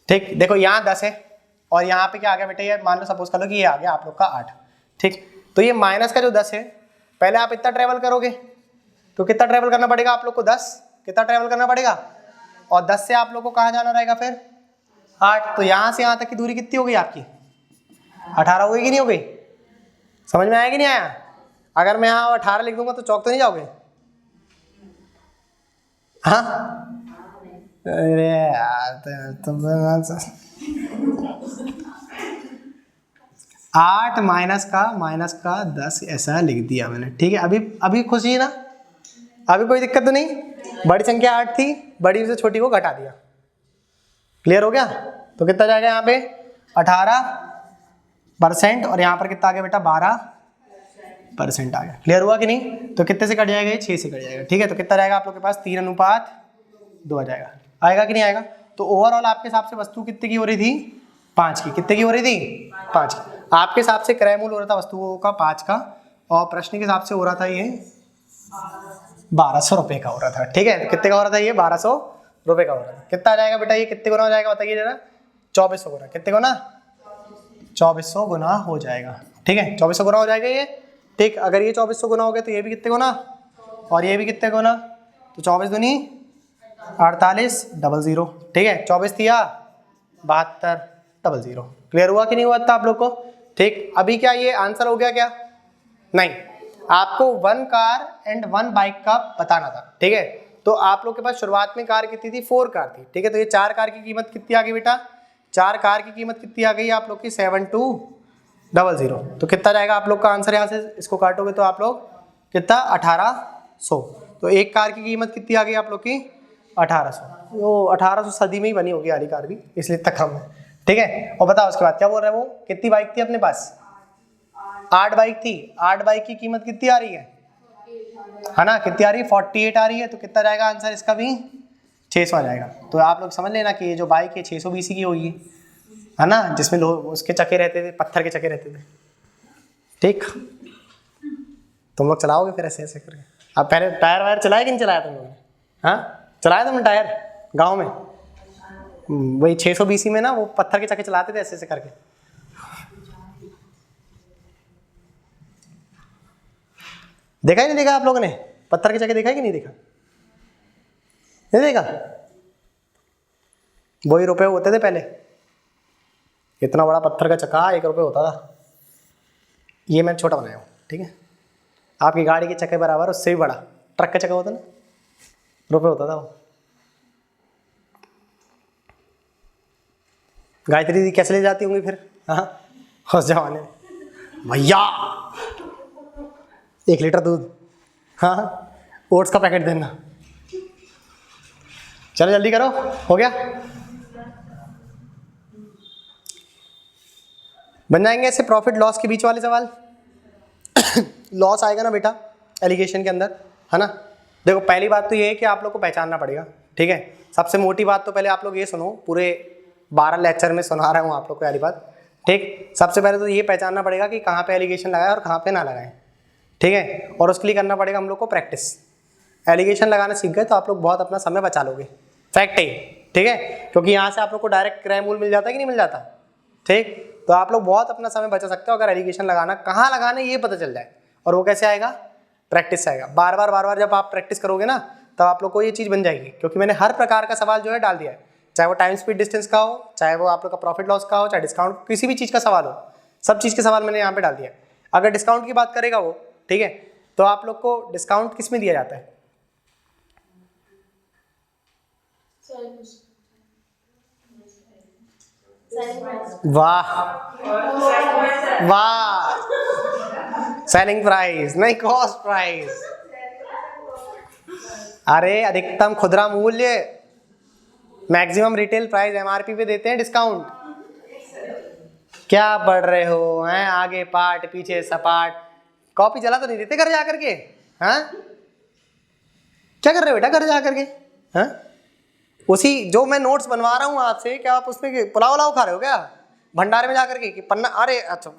ठीक। देखो यहाँ 10 है और यहाँ पे क्या आ गया बेटा, ये मान लो सपोज कर लो कि ये आ गया आप लोग का 8, ठीक। तो ये माइनस का जो 10 है, पहले आप इतना ट्रेवल करोगे, तो कितना ट्रेवल करना पड़ेगा आप लोग को, 10, कितना ट्रेवल करना पड़ेगा, और 10 से आप लोग को कहाँ जाना रहेगा फिर, 8, तो यहाँ से यहाँ तक की दूरी कितनी हो गई आपकी, 18 हो गई कि नहीं हो गई, समझ में आया कि नहीं आया। अगर मैं यहाँ 18 लिख दूंगा तो चौक तो नहीं जाओगे, हाँ अरे यार तुम 8 माइनस का 10 ऐसा लिख दिया मैंने, ठीक है। अभी अभी खुशी है ना, अभी कोई दिक्कत तो नहीं। बड़ी संख्या 8 थी, बड़ी से छोटी को घटा दिया, क्लियर हो गया। तो कितना जाएगा यहाँ पे 18% और यहाँ पर कितना आ गया बेटा 12% आ गया, क्लियर हुआ कि नहीं। तो कितने से कट जाएगा ये 6 से कट जाएगा, ठीक है। तो कितना जाएगा आप लोग के पास 3:2 आ जाएगा, आएगा कि नहीं आएगा। तो ओवरऑल आपके हिसाब से वस्तु कितने की हो रही थी 5 की, कितने की हो रही थी 5 की। आपके हिसाब से क्रय मूल्य हो रहा था वस्तुओं का 5 का, और प्रश्न के हिसाब से हो रहा था ये 1200 रुपये का हो रहा था, ठीक है। कितने का हो रहा था ये 1200 रुपये का हो रहा था। कितना आ जाएगा बेटा ये, कितने गुना हो जाएगा बताइए जरा। 2400 गुना, कितने गुना 2400 गुना हो जाएगा, ठीक है। 2400 गुना हो जाएगा ये, ठीक। अगर ये 2400 गुना हो गया तो ये भी कितने गुना और ये भी कितने गुना, तो 24 दूनी 48 00, ठीक है। 24 दिया 72 00, क्लियर हुआ कि नहीं हुआ था आप लोग को, ठीक। अभी क्या ये आंसर हो गया क्या, नहीं, आपको 1 कार एंड 1 बाइक का बताना था, ठीक है। तो आप लोग के पास शुरुआत में कार कितनी थी 4 कार थी, ठीक है। तो ये 4 कार की कीमत कितनी आ गई बेटा, 4 कार की कीमत कितनी आ गई आप लोग की 7200। तो कितना जाएगा आप लोग का आंसर, यहाँ से इसको काटोगे तो आप लोग कितना 1800। तो एक कार की कीमत कितनी आ गई आप लोग की 1800। वो 1800 सदी में ही बनी होगी वाली कार भी, इसलिए इतना कम है, ठीक है। और बताओ उसके बाद क्या बोल रहे हैं वो, कितनी बाइक थी अपने पास 8 बाइक थी। 8 बाइक की कीमत कितनी आ रही है ना, कितनी आ रही है 48 आ रही है। तो कितना जाएगा आंसर इसका भी 600 आ जाएगा। तो आप लोग समझ लेना कि ये जो बाइक है 600 BC की होगी, है ना, जिसमें लोग उसके चक्के रहते थे, पत्थर के चक्के रहते थे, ठीक। तुम लोग चलाओगे फिर ऐसे ऐसे करके। अब पहले टायर वायर चलाया कि नहीं चलाया तुम लोगों ने, हाँ चलाया तुमने टायर गाँव में, वही 600 BC में ना वो पत्थर के चक्के चलाते थे ऐसे ऐसे करके। देखा ही नहीं देखा आप लोगों ने, पत्थर के चक्के देखा है कि नहीं देखा, नहीं देखा। वही रुपए होते थे पहले, इतना बड़ा पत्थर का चक्का 1 रुपये होता था। ये मैं छोटा बनाया हूँ, ठीक है। आपकी गाड़ी के चक्के बराबर, उससे भी बड़ा ट्रक का चक्का होता ना, रुपये होता था वो। गायत्री दीदी कैसे ले जाती होंगी फिर, हाँ उस जमाने में, भैया 1 लीटर दूध, हाँ ओट्स का पैकेट देना। चलो जल्दी करो, हो गया, बन जाएंगे ऐसे प्रॉफिट लॉस के बीच वाले सवाल। लॉस आएगा ना बेटा एलिगेशन के अंदर, है ना। देखो पहली बात तो ये है कि आप लोग को पहचानना पड़ेगा, ठीक है। सबसे मोटी बात तो पहले आप लोग ये सुनो, पूरे 12 लेक्चर में सुना रहा हूँ आप लोग को वाली बात, ठीक। सबसे पहले तो ये पहचानना पड़ेगा कि कहाँ पे एलिगेशन लगाए और कहाँ पे ना लगाएं, ठीक है। और उसके लिए करना पड़ेगा हम लोग को प्रैक्टिस। एलिगेशन लगाना सीख गए तो आप लोग बहुत अपना समय बचा लोगे, फैक्ट है, ठीक है। क्योंकि यहाँ से आप लोग को डायरेक्ट क्रय मूल्य मिल जाता है कि नहीं मिल जाता, ठीक। तो आप लोग बहुत अपना समय बचा सकते हो अगर एलिगेशन लगाना कहाँ लगाना ये पता चल जाए। और वो कैसे आएगा, प्रैक्टिस से आएगा। बार बार जब आप प्रैक्टिस करोगे ना तब आप लोग को ये चीज़ बन जाएगी। क्योंकि मैंने हर प्रकार का सवाल जो है डाल दिया है, चाहे वो टाइम स्पीड डिस्टेंस का हो, चाहे वो आप लोग का प्रॉफिट लॉस का हो, चाहे डिस्काउंट किसी भी चीज़ का सवाल हो, सब चीज़ के सवाल मैंने यहाँ पे डाल दिया है। अगर डिस्काउंट की बात करेगा वो, ठीक है, तो आप लोग को डिस्काउंट किस में दिया जाता है, वाह वाह, सेलिंग प्राइस नहीं कॉस्ट प्राइस। अरे अधिकतम खुदरा मूल्य, मैक्सिमम रिटेल प्राइस, MRP पे देते हैं डिस्काउंट। क्या पढ़ रहे हो हैं, आगे पाठ पीछे सपाट, कॉपी चला तो नहीं देते घर जा करके, हाँ क्या कर रहे हो बेटा घर जा करके, हाँ उसी जो मैं नोट्स बनवा रहा हूँ आपसे, क्या आप उसमें पुलाव वलाव खा रहे हो क्या भंडारे में जाकर के कि पन्ना, अरे अच्छा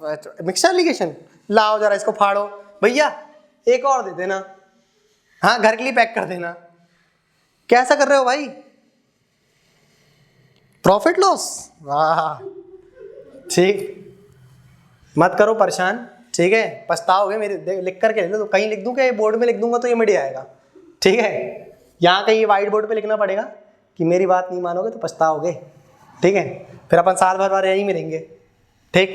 मिक्सचर एलिगेशन लाओ जरा इसको फाड़ो भैया, एक और दे देना, हाँ घर के लिए पैक कर देना। कैसा कर रहे हो भाई, प्रॉफिट लॉस, वाह ठीक, मत करो परेशान, ठीक है। पछताओगे, मेरे लिख करके ले लो, तो कहीं लिख दूं क्या, बोर्ड में लिख दूंगा तो ये मिट जाएगा, ठीक है। यहाँ कहीं व्हाइट बोर्ड पे लिखना पड़ेगा कि मेरी बात नहीं मानोगे तो पछताओगे, ठीक है। फिर अपन साल भर यहीं मिलेंगे, ठीक।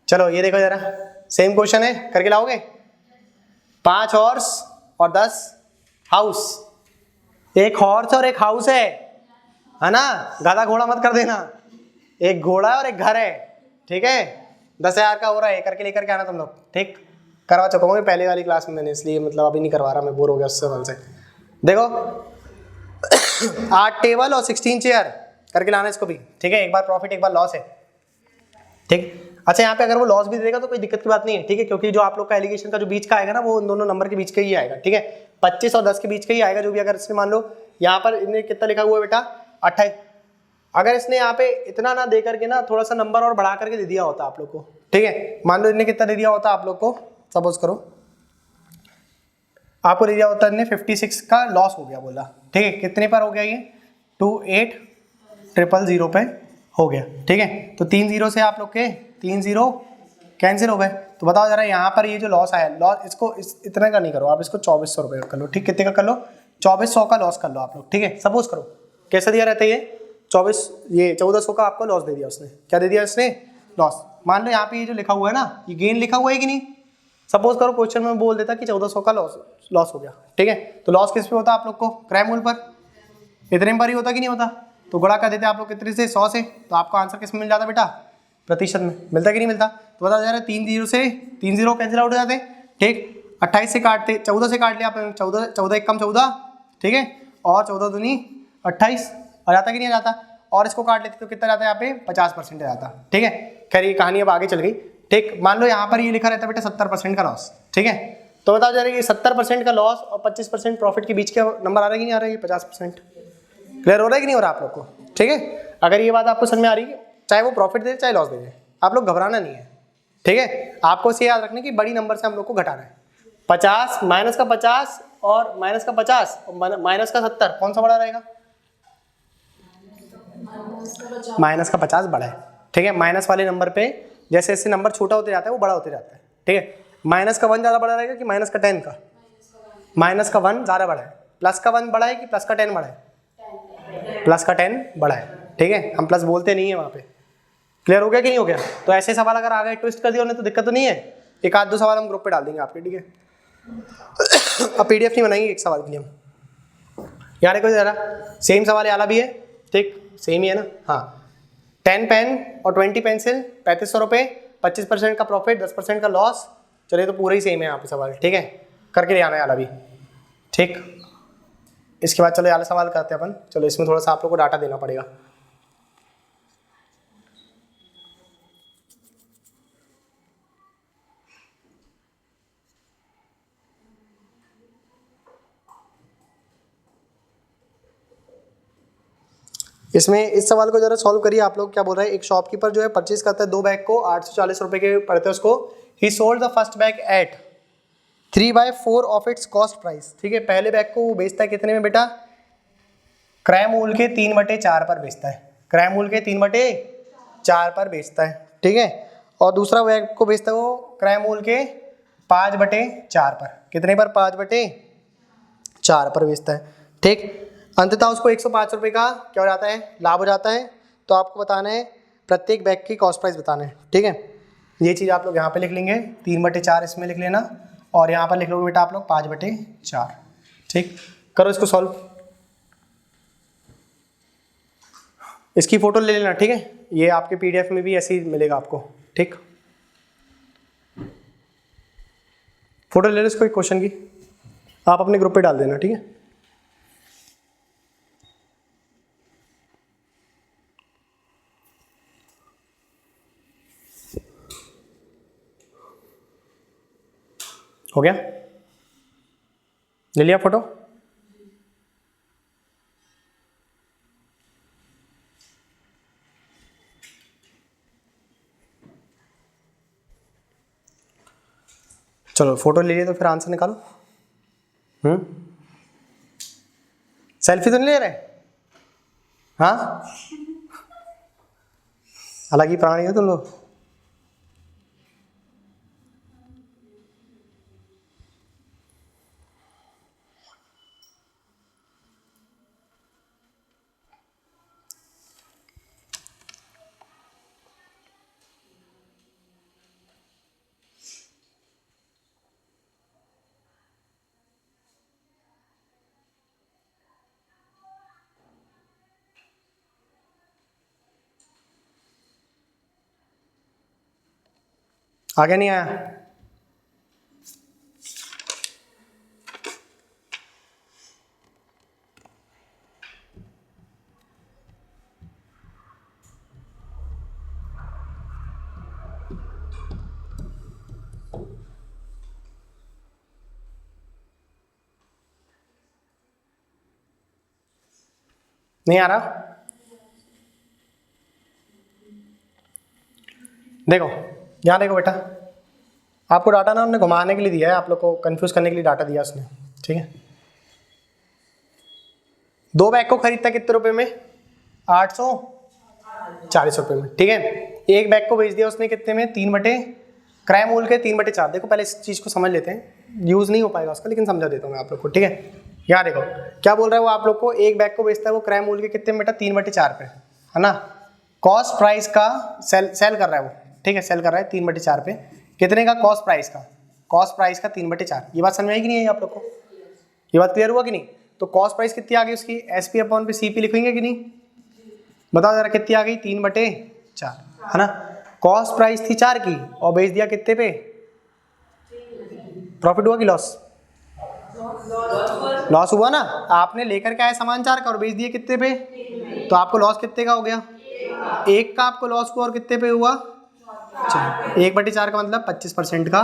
चलो ये देखो जरा, सेम क्वेश्चन है, करके लाओगे। 5 हॉर्स और 10 हाउस। एक हॉर्स और एक हाउस है ना, गधा घोड़ा मत कर देना। एक घोड़ा और एक घर है, ठीक है। 10,000 का हो रहा है, करके लेकर के आना तुम लोग, ठीक। करवा चुका हूँ पहले वाली क्लास में मैंने, इसलिए मतलब अभी नहीं करवा रहा, मैं बोर हो गया उससे मन से। देखो 8 टेबल और 16 चेयर करके लाना इसको भी, ठीक है। एक बार प्रॉफिट एक बार लॉस है, ठीक। अच्छा यहाँ पे अगर वो लॉस भी देगा तो कोई दिक्कत की बात नहीं है, ठीक है, क्योंकि जो आप लोग का एलिगेशन का जो बीच का आएगा ना, वो उन दोनों नंबर के बीच का ही आएगा, ठीक है। 25 और 10 के बीच का ही आएगा जो भी। अगर इसने मान लो यहाँ पर इन्हें कितना लिखा हुआ है बेटा 28, अगर इसने यहाँ पे इतना ना दे करके ना थोड़ा सा नंबर और बढ़ा करके दे दिया होता आप लोग को, ठीक है। मान लो इन्हें कितना दे दिया होता आप लोग को, सपोज करो आपको दे दिया होता इन्हें 56 का लॉस हो गया बोला, ठीक है। कितने पर हो गया ये 28,000 पे हो गया, ठीक है। तो 3 0 से आप लोग के 3 0 कैंसिल हो गए। तो बताओ जरा यहाँ पर ये जो लॉस आया, लॉस इसको इतने का नहीं करो आप, इसको 2400 रुपये का कर लो, ठीक। कितने का कर लो 2400 का लॉस कर लो आप लोग, ठीक है। सपोज करो कैसे दिया रहता है ये 1400 का आपको लॉस दे दिया उसने। क्या दे दिया उसने लॉस। मान लो यहाँ पे ये जो लिखा हुआ है ना, ये गेन लिखा हुआ है कि नहीं। सपोज करो क्वेश्चन में बोल देता कि 1400 का लॉस हो गया, ठीक है। तो लॉस किस पे होता आप लोग को, क्रय मूल्य पर, इतने पर ही होता कि नहीं होता। तो गुणा कर देते आप लोग कितने से 100 से, तो आपको आंसर किस में मिल जाता बेटा, प्रतिशत में। मिलता कि नहीं मिलता। तो बता जा रहा है 3 0 से 3 0 कैंसिल आउट हो जाते, ठीक। 28 से काटते, 14 से काट लिया आपने, 14 एक कम 14, ठीक है। और 14 दूनी 28 आ जाता कि नहीं आ जाता। और इसको काट लेते तो कितना जाता है यहाँ पे 50% आ जाता, ठीक है। खैर ये कहानी अब आगे चल गई, ठीक। मान लो यहाँ पर ये लिखा रहता है बेटा 70% का लॉस, ठीक है। तो बताओ जा रहा है 70% का लॉस और 25% प्रॉफिट के बीच के नंबर आ रहा है कि नहीं आ रहा है, 50%। क्लियर हो रहा है कि नहीं हो रहा आप लोग को, ठीक है। अगर ये बात आपको समझ में आ रही है, चाहे वो प्रॉफिट दे चाहे लॉस दे, आप लोग घबराना नहीं है, ठीक है। आपको इसे याद रखना कि बड़ी नंबर से हम लोग को घटाना है। 50 माइनस का 50 और माइनस का 50 और माइनस का 70 कौन सा बड़ा रहेगा, माइनस का 50 बड़ा है, ठीक है। माइनस वाले नंबर पे जैसे जैसे नंबर छोटा होते जाता है वो बड़ा होते जाता है, ठीक है। माइनस का 1 ज़्यादा बड़ा रहेगा कि माइनस का 10 का, माइनस का 1 ज़्यादा बड़ा है। प्लस का 1 बड़ा है कि प्लस का 10 बड़ा है, प्लस का 10 बड़ा है, ठीक है। हम प्लस बोलते नहीं है वहाँ पे। क्लियर हो गया कि नहीं हो गया। तो ऐसे सवाल अगर आ गए ट्विस्ट कर दिया उन्हें तो दिक्कत तो नहीं है। एक आध दो सवाल हम ग्रुप पे डाल देंगे आपके, ठीक है। अब PDF नहीं बनाएंगे एक सवाल के लिए हम। यार कोई जरा सेम सवाल याला भी है, ठीक, सेम ही है ना। हाँ 10 पेन और 20 पेंसिल 3500 रुपये, 25% का प्रॉफिट 10% का लॉस। चलिए तो पूरा ही सेम है यहाँ पे सवाल, ठीक है। करके ले आना है याला भी, ठीक। इसके बाद चलो याला सवाल करते हैं अपन। चलो इसमें थोड़ा सा आप लोग को डाटा देना पड़ेगा। इसमें इस सवाल को जरा सॉल्व करिए आप लोग। क्या बोल रहे हैं, एक शॉपकीपर जो है परचेज करता है 2 बैग को 840 रुपये के पड़ते हैं उसको। He sold the first bag at 3/4 of its cost price, ठीक है। पहले बैग को वो बेचता है कितने में बेटा, क्रय मूल्य के 3/4 पर बेचता है। क्रय मूल्य के 3/4 पर बेचता है, ठीक है। और दूसरा बैग को बेचता है वो क्रय मूल्य के 5/4 पर। कितने पर, 5/4 पर बेचता है, ठीक। अंततः उसको 105 रुपये का क्या हो जाता है, लाभ हो जाता है। तो आपको बताना है प्रत्येक बैग की कॉस्ट प्राइस बताना है, ठीक है। ये चीज़ आप लोग यहाँ पे लिख लेंगे, 3/4 इसमें लिख लेना और यहाँ पर लिख लोगे बेटा आप लोग 5/4, ठीक। करो इसको सॉल्व। इसकी फोटो ले लेना, ठीक है। ये आपके PDF में भी ऐसे ही मिलेगा आपको, ठीक। फोटो ले लो इसको एक क्वेश्चन की, आप अपने ग्रुप पे डाल देना, ठीक है। हो गया, ले लिया फोटो। चलो फोटो ले लिए तो फिर आंसर निकालो। सेल्फी तो नहीं ले रहे, हाँ अलग ही प्राणी हो तुम लोग। आगे नहीं आया? नहीं आ रहा? देखो यहाँ देखो बेटा, आपको डाटा ना हमने घुमाने के लिए दिया है, आप लोग को कंफ्यूज करने के लिए डाटा दिया उसने, ठीक है। 2 बैग को खरीदता कितने रुपए में? 840 रुपए में, ठीक है। एक बैग को बेच दिया उसने कितने में? 3 बटे क्रय मूल्य के 3/4। देखो पहले इस चीज़ को समझ लेते हैं, यूज़ नहीं हो पाएगा उसका, लेकिन समझा देता हूँ मैं आप लोग को, ठीक है। यहाँ देखो क्या बोल रहा है वो आप लोग को, एक बैग को बेचता है वो क्रय मूल्य के कितने में बेटा? 3/4 पे, है ना। कॉस्ट प्राइस का सेल कर रहा है वो, ठीक है, सेल कर रहा है 3/4 पे। कितने का? कॉस्ट प्राइस का, कॉस्ट प्राइस का 3/4। ये बात समझ में आई कि नहीं आई आप लोग को? ये बात क्लियर हुआ कि नहीं? तो कॉस्ट प्राइस कितनी आ गई उसकी? SP अपॉन पे CP लिखेंगे कि नहीं? बताओ जरा कितनी आ गई? 3/4, है ना। कॉस्ट प्राइस थी 4 की और बेच दिया कितने पे? प्रॉफिट हुआ कि लॉस? लॉस हुआ ना। आपने लेकर के आए सामान 4 का और बेच दिए कितने पे? तो आपको लॉस कितने का हो गया? 1 का आपको लॉस हुआ और कितने पे हुआ? 1/4 का मतलब 25% का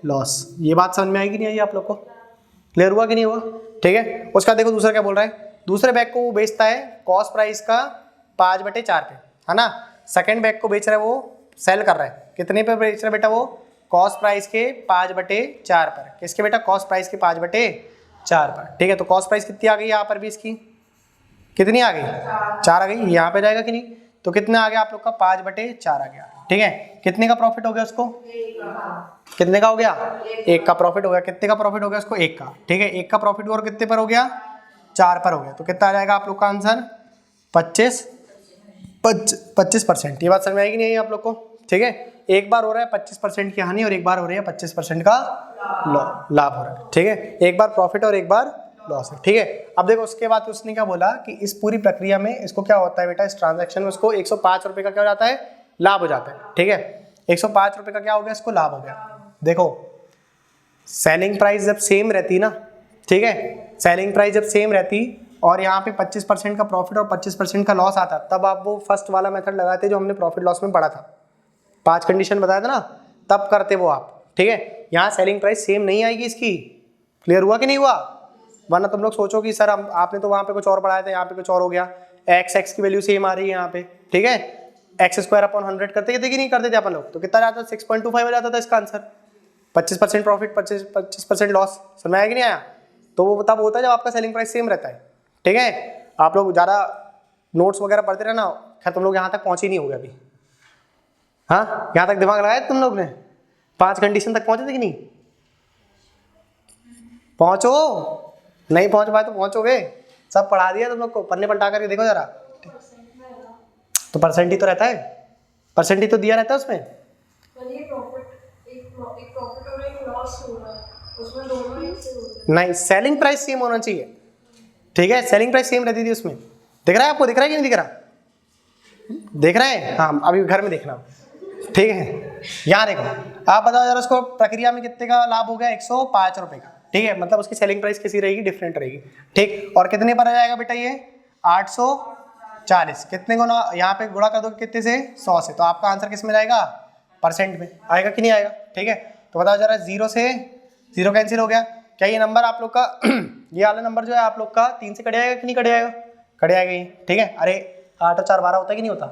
लॉस। ये बात समझ में आएगी नहीं आई आप लोग को? क्लियर हुआ कि नहीं हुआ? ठीक है। उसका देखो दूसरा क्या बोल रहा है, दूसरे बैग को वो बेचता है कॉस्ट प्राइस का 5/4 पे, है ना। सेकंड बैग को बेच रहा है वो, सेल कर रहा है कितने पे बेच रहा है बेटा वो? कॉस्ट प्राइस के 5/4 पर। किसके बेटा? कॉस्ट प्राइस के 5/4 पर, ठीक है। तो कॉस्ट प्राइस कितनी आ गई यहाँ पर भी इसकी? कितनी आ गई? 4 आ गई। यहाँ पे जाएगा कि नहीं? तो कितना आ गया आप लोग का? 5/4 आ गया, ठीक है। कितने का प्रॉफिट हो गया उसको? कितने का हो गया? 1 का प्रॉफिट हो गया। कितने का प्रॉफिट हो गया उसको? 1 का, ठीक है। 1 का प्रॉफिट और कितने पर हो गया? 4 पर हो गया। तो कितना आ जाएगा आप लोग का आंसर? 25%। ये बात समझ में आएगी नहीं आई आप लोग को? ठीक है। एक बार हो रहा है 25% की हानि और एक बार हो रही है 25% का लाभ हो रहा है, ठीक है। एक बार प्रॉफिट और एक बार लॉस है, ठीक है। अब देखो उसके बाद उसने क्या बोला कि इस पूरी प्रक्रिया में इसको क्या होता है बेटा? इस ट्रांजैक्शन में उसको 105 रुपए का क्या हो जाता है? लाभ हो जाता है, ठीक है। 105 रुपए का क्या हो गया? इसको लाभ हो गया। देखो सेलिंग प्राइस जब सेम रहती ना, ठीक है, सेलिंग प्राइस जब सेम रहती और यहाँ पे 25% का प्रॉफिट और 25% का लॉस आता, तब आप वो फर्स्ट वाला मेथड लगाते जो हमने प्रॉफिट लॉस में पढ़ा था, 5 कंडीशन बताया था ना, तब करते वो आप, ठीक है। यहाँ सेलिंग प्राइस सेम नहीं आएगी इसकी। क्लियर हुआ कि नहीं हुआ? वरना तुम लोग सोचो कि सर आपने तो वहाँ पे कुछ और पढ़ाया था, यहाँ पे कुछ और हो गया। एक्स की वैल्यू सेम आ रही है यहाँ पे, ठीक है। x²/100 करते थे कि नहीं करते थे अपन लोग? तो कितना जाता था? 6.25 आ जाता था इसका आंसर। 25% profit, 25% loss. समझ में आया कि नहीं आया? तो वो तब होता है जब आपका सेलिंग प्राइस सेम रहता है, ठीक है। आप लोग ज़्यादा नोट्स वगैरह पढ़ते रहना। खैर तुम लोग यहाँ तक पहुँचे ही नहीं होगे अभी, हाँ, यहाँ तक दिमाग लगाया तुम लोग ने? 5 कंडीशन तक पहुँचे थे कि नहीं? पहुँचो, नहीं पहुँच पाए तो पहुँचोगे। सब पढ़ा दिया तुम लोग को, पन्ने पलटा करके देखो जरा। तो परसेंट ही तो रहता है, परसेंट ही तो दिया रहता है उसमें। नहीं, सेलिंग प्राइस सेम होना चाहिए, ठीक है। सेलिंग प्राइस सेम रहती थी उसमें। दिख रहा है आपको? दिख रहा है कि नहीं दिख रहा? देख रहे हैं? हाँ, अभी घर में देखना, ठीक है। यहाँ देखो, आप बताओ जरा उसको प्रक्रिया में कितने का लाभ हो गया? 105 रुपए का, ठीक है। मतलब उसकी सेलिंग प्राइस कैसी रहेगी? डिफरेंट रहेगी, ठीक। और कितने पर आ जाएगा बेटा ये? 840। कितने को ना यहाँ पे गुणा कर दो कितने से? 100 से। तो आपका आंसर किस में जाएगा? परसेंट में आएगा कि नहीं आएगा? ठीक है। तो बताओ जरा, 0 से 0 कैंसिल हो गया। क्या ये नंबर आप लोग का ये वाला नंबर जो है आप लोग का 3 से कट जाएगा कि नहीं कट जाएगा? कट जाएगा ये, ठीक है। अरे 8 और 4 12 होता है कि नहीं होता?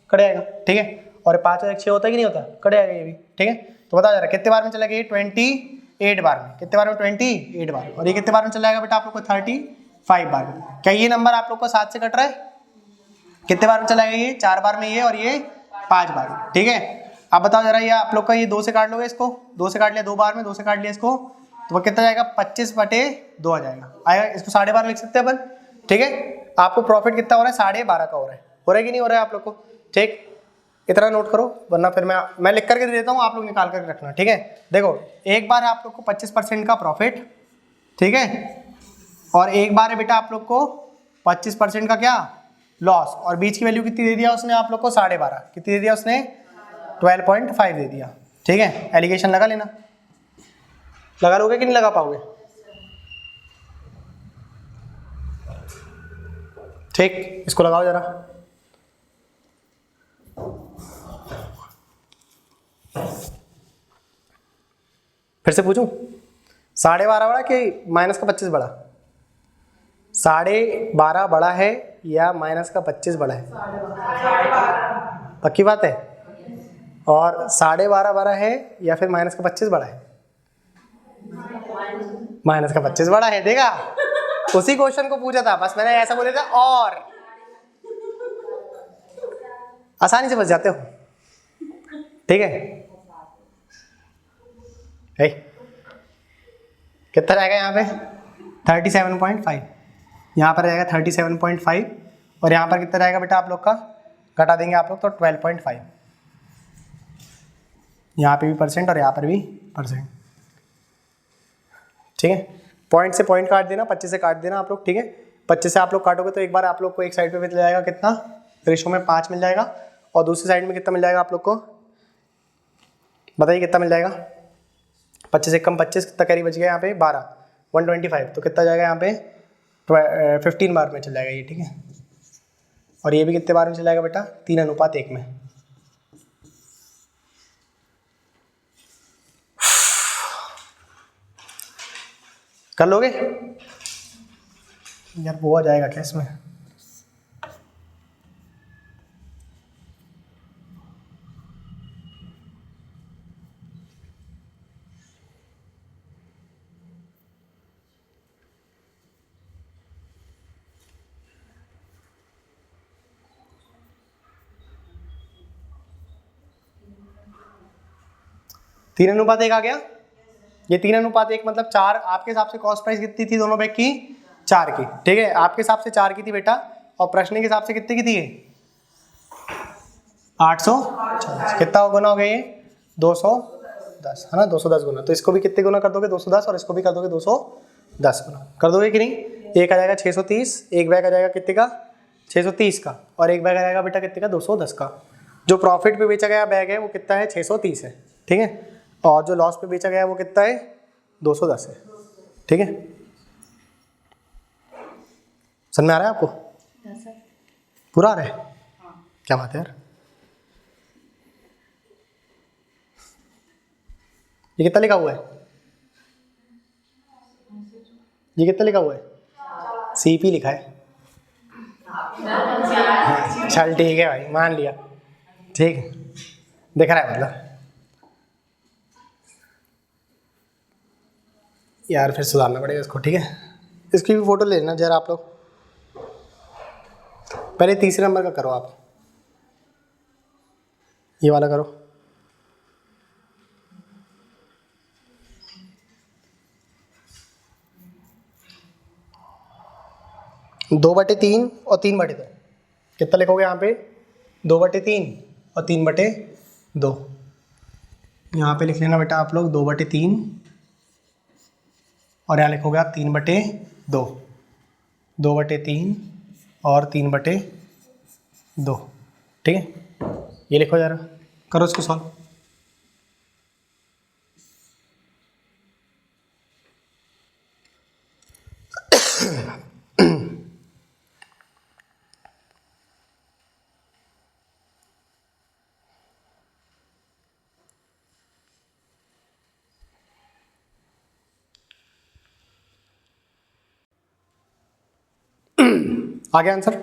कट जाएगा, ठीक है। और 5 और 1 6 होता है कि नहीं होता? कट जाएगा ये भी, ठीक है। तो बताओ जरा कितने बार में चला गया? 28 बार में। कितने बार में? 28 बार। और ये कितने बार में चला जाएगा बेटा आप लोग को? 35 बार में। क्या ये नंबर आप लोग को 7 से कट रहा है? कितने बार में चला गया? ये 4 बार में ये, और ये 5 बार में, ठीक है। अब बताओ जरा, ये आप लोग का ये 2 से काट लोगे इसको, 2 से काट लिया 2 बार में, 2 से काट लिया इसको, तो वो कितना जाएगा? 25/2 आ जाएगा। आएगा, इसको 12.5 लिख सकते हैं अपन, ठीक है। आपको प्रॉफिट कितना हो रहा है? 12.5 का हो रहा है कि नहीं हो रहा है आप लोग को? ठीक, इतना नोट करो, वरना फिर मैं लिख करके दे देता हूँ, आप लोग निकाल करके रखना, ठीक है। देखो एक बार आप लोग को 25% का प्रॉफिट, ठीक है, और एक बार है बेटा आप लोग को 25% का क्या? लॉस। और बीच की वैल्यू कितनी दे दिया उसने आप लोग को? 12.5। कितनी दे दिया उसने? 12.5 दे दिया, ठीक है, एलिगेशन लगा लेना। लगा लोगे कि नहीं लगा पाओगे? ठीक, इसको लगाओ जरा। फिर से पूछूं, 12.5 बड़ा कि माइनस का 25 बड़ा? 12.5 बड़ा है या माइनस का 25 बड़ा है? पक्की बात है? और 12.5 बड़ा है या फिर माइनस का 25 बड़ा है? माइनस का 25 बड़ा है। देखा, उसी क्वेश्चन को पूछा था, बस मैंने ऐसा बोला था और आसानी से बच जाते हो। ठीक है, कितना रहेगा यहाँ पे? 37.5। यहाँ पर रहेगा 37.5 और यहाँ पर कितना रहेगा बेटा आप लोग का? घटा देंगे आप लोग तो 12.5। यहाँ पे भी परसेंट और यहाँ पर भी परसेंट। ठीक है, पॉइंट से पॉइंट काट देना, 25 से काट देना आप लोग। ठीक है, 25 से आप लोग काटोगे तो एक बार आप लोग को एक साइड पे मिल जाएगा कितना? रेशो में 5 मिल जाएगा और दूसरी साइड में कितना मिल जाएगा आप लोग को? बताइए कितना मिल जाएगा? 25 से कम 25, कितना कैरी बच गया यहाँ पे? 12, 125। तो कितना जाएगा यहाँ पे? 15 बार में चल जाएगा ये। ठीक है, और ये भी कितने बार में चल जाएगा बेटा? 3:1 में। कर लोगे यार? वो आ जाएगा क्या इसमें? तीन अनुपात एक आ गया। ये 3:1 मतलब 4। आपके हिसाब से कॉस्ट प्राइस कितनी थी दोनों बैग की? 4 की। ठीक है, आपके हिसाब से 4 की थी बेटा, और प्रश्न के हिसाब से कितने की थी ये? 840। कितना गुना हो गया ये? 210, है ना? 210 गुना। तो इसको भी कितने गुना कर दोगे? 210, और इसको भी कर दोगे 210 गुना। कर दोगे कि नहीं? एक आ जाएगा 630, एक बैग आ जाएगा कितने का? 630 का, और एक बैग आ जाएगा बेटा कितने का? 210 का। जो प्रॉफिट पे बेचा गया बैग है वो कितना है? 630 है। ठीक है, और जो लॉस पे बेचा गया है वो कितना है? 210 है। ठीक है, समझ में आ रहा है आपको? पूरा आ रहा है? क्या बात है यार। ये कितना लिखा हुआ है? ये कितना लिखा हुआ है? CP लिखा है। चल ठीक है भाई, मान लिया। ठीक है, दिख रहा है मतलब। यार फिर सुधारना पड़ेगा इसको। ठीक है, इसकी भी फोटो ले लेना जरा आप लोग। पहले तीसरे नंबर का करो आप, ये वाला करो। दो बटे तीन और 3/2 कितना लिखोगे यहाँ पे? 2/3 और 3/2। यहाँ पे लिख लेना बेटा आप लोग 2/3 और यहाँ लिखोगे आप 3/2। 2/3 और 3/2। ठीक है, ये लिखो जरा, करो इसको सॉल्व। आ गया आंसर?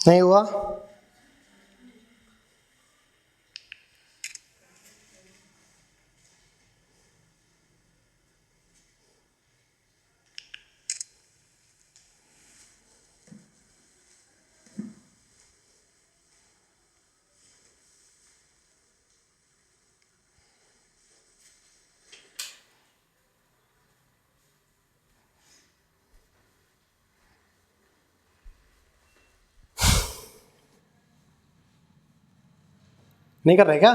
नहीं हुआ? नहीं कर रहे क्या?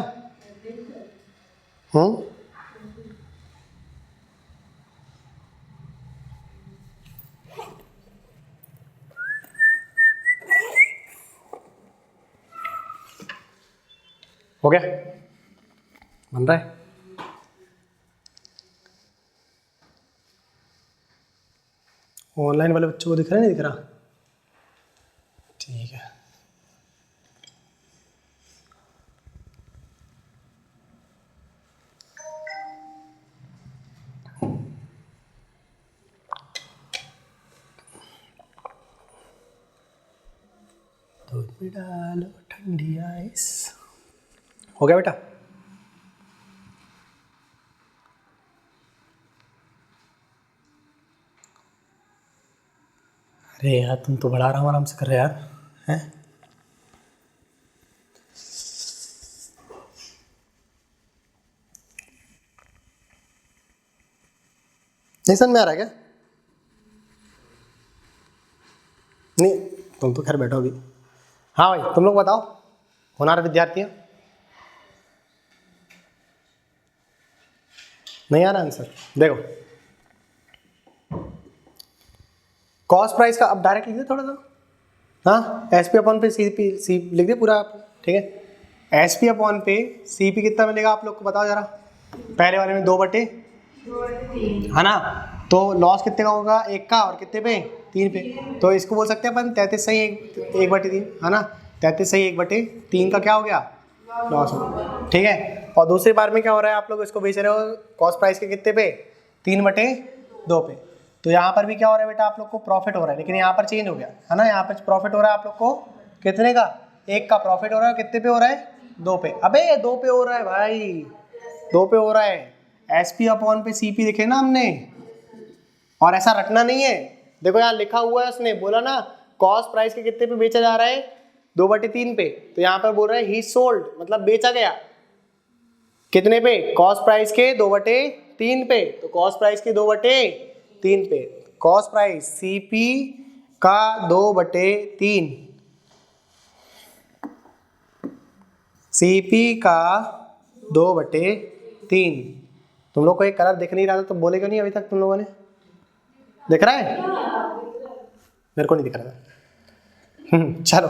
हो गया? बन रहा है? ऑनलाइन वाले बच्चों को दिख रहा है, नहीं दिख रहा? ठीक है। दूध में डालो ठंडी आइस। हो गया बेटा? अरे यार तुम तो बड़ा आराम आराम से कर रहे यार, हैं? नहीं समझ में आ रहा है क्या? नहीं, तुम तो खैर बैठो अभी। हाँ भाई तुम लोग बताओ, होनहार विद्यार्थी हो? नहीं आ रहा आंसर? देखो कॉस्ट प्राइस का अब डायरेक्ट लिख दे थोड़ा सा। हाँ, एस पी अपॉन पे सी पी सी लिख दे पूरा आप, ठीक है। एस पी अपॉन पे सी पी कितना मिलेगा आप लोग को बताओ जरा। पहले वाले में 2/, है ना? तो लॉस कितने का होगा? 1 का, और कितने पे? 3 पे। तो इसको बोल सकते हैं अपन 33 सही 1/3, है ना? 33 सही 1/3 का क्या हो गया? लॉस हो गया, ठीक है। और दूसरी बार में क्या हो रहा है, आप लोग इसको बेच रहे हो कॉस्ट प्राइस के कितने पे? 3/2 पे। तो यहाँ पर भी क्या हो रहा है बेटा, आप लोग को प्रॉफिट हो रहा है, लेकिन यहाँ पर चेंज हो गया, है ना? यहाँ पर प्रॉफिट हो रहा है आप लोग को कितने का? 1 का प्रॉफिट हो रहा है, कितने पे हो रहा है? 2 पे। अबे 2 पे हो रहा है भाई, 2 पे हो रहा है। एस पी अपॉन पे सी पी लिखे ना हमने, और ऐसा रखना नहीं है। देखो यहाँ लिखा हुआ है, उसने बोला ना कॉस्ट प्राइस के कितने पे बेचा जा रहा है? 2/3 पे। तो यहाँ पर बोल रहा है ही सोल्ड, मतलब बेचा गया कितने पे? कॉस्ट प्राइस के 2/3 पे। तो कॉस्ट प्राइस के 2/3 पे, कॉस्ट प्राइस सीपी का 2/3, सीपी का 2/3। तुम लोग को एक कलर दिख नहीं रहा था तो बोले क्यों नहीं अभी तक तुम लोगों ने? दिख रहा है? मेरे को नहीं दिख रहा था। चलो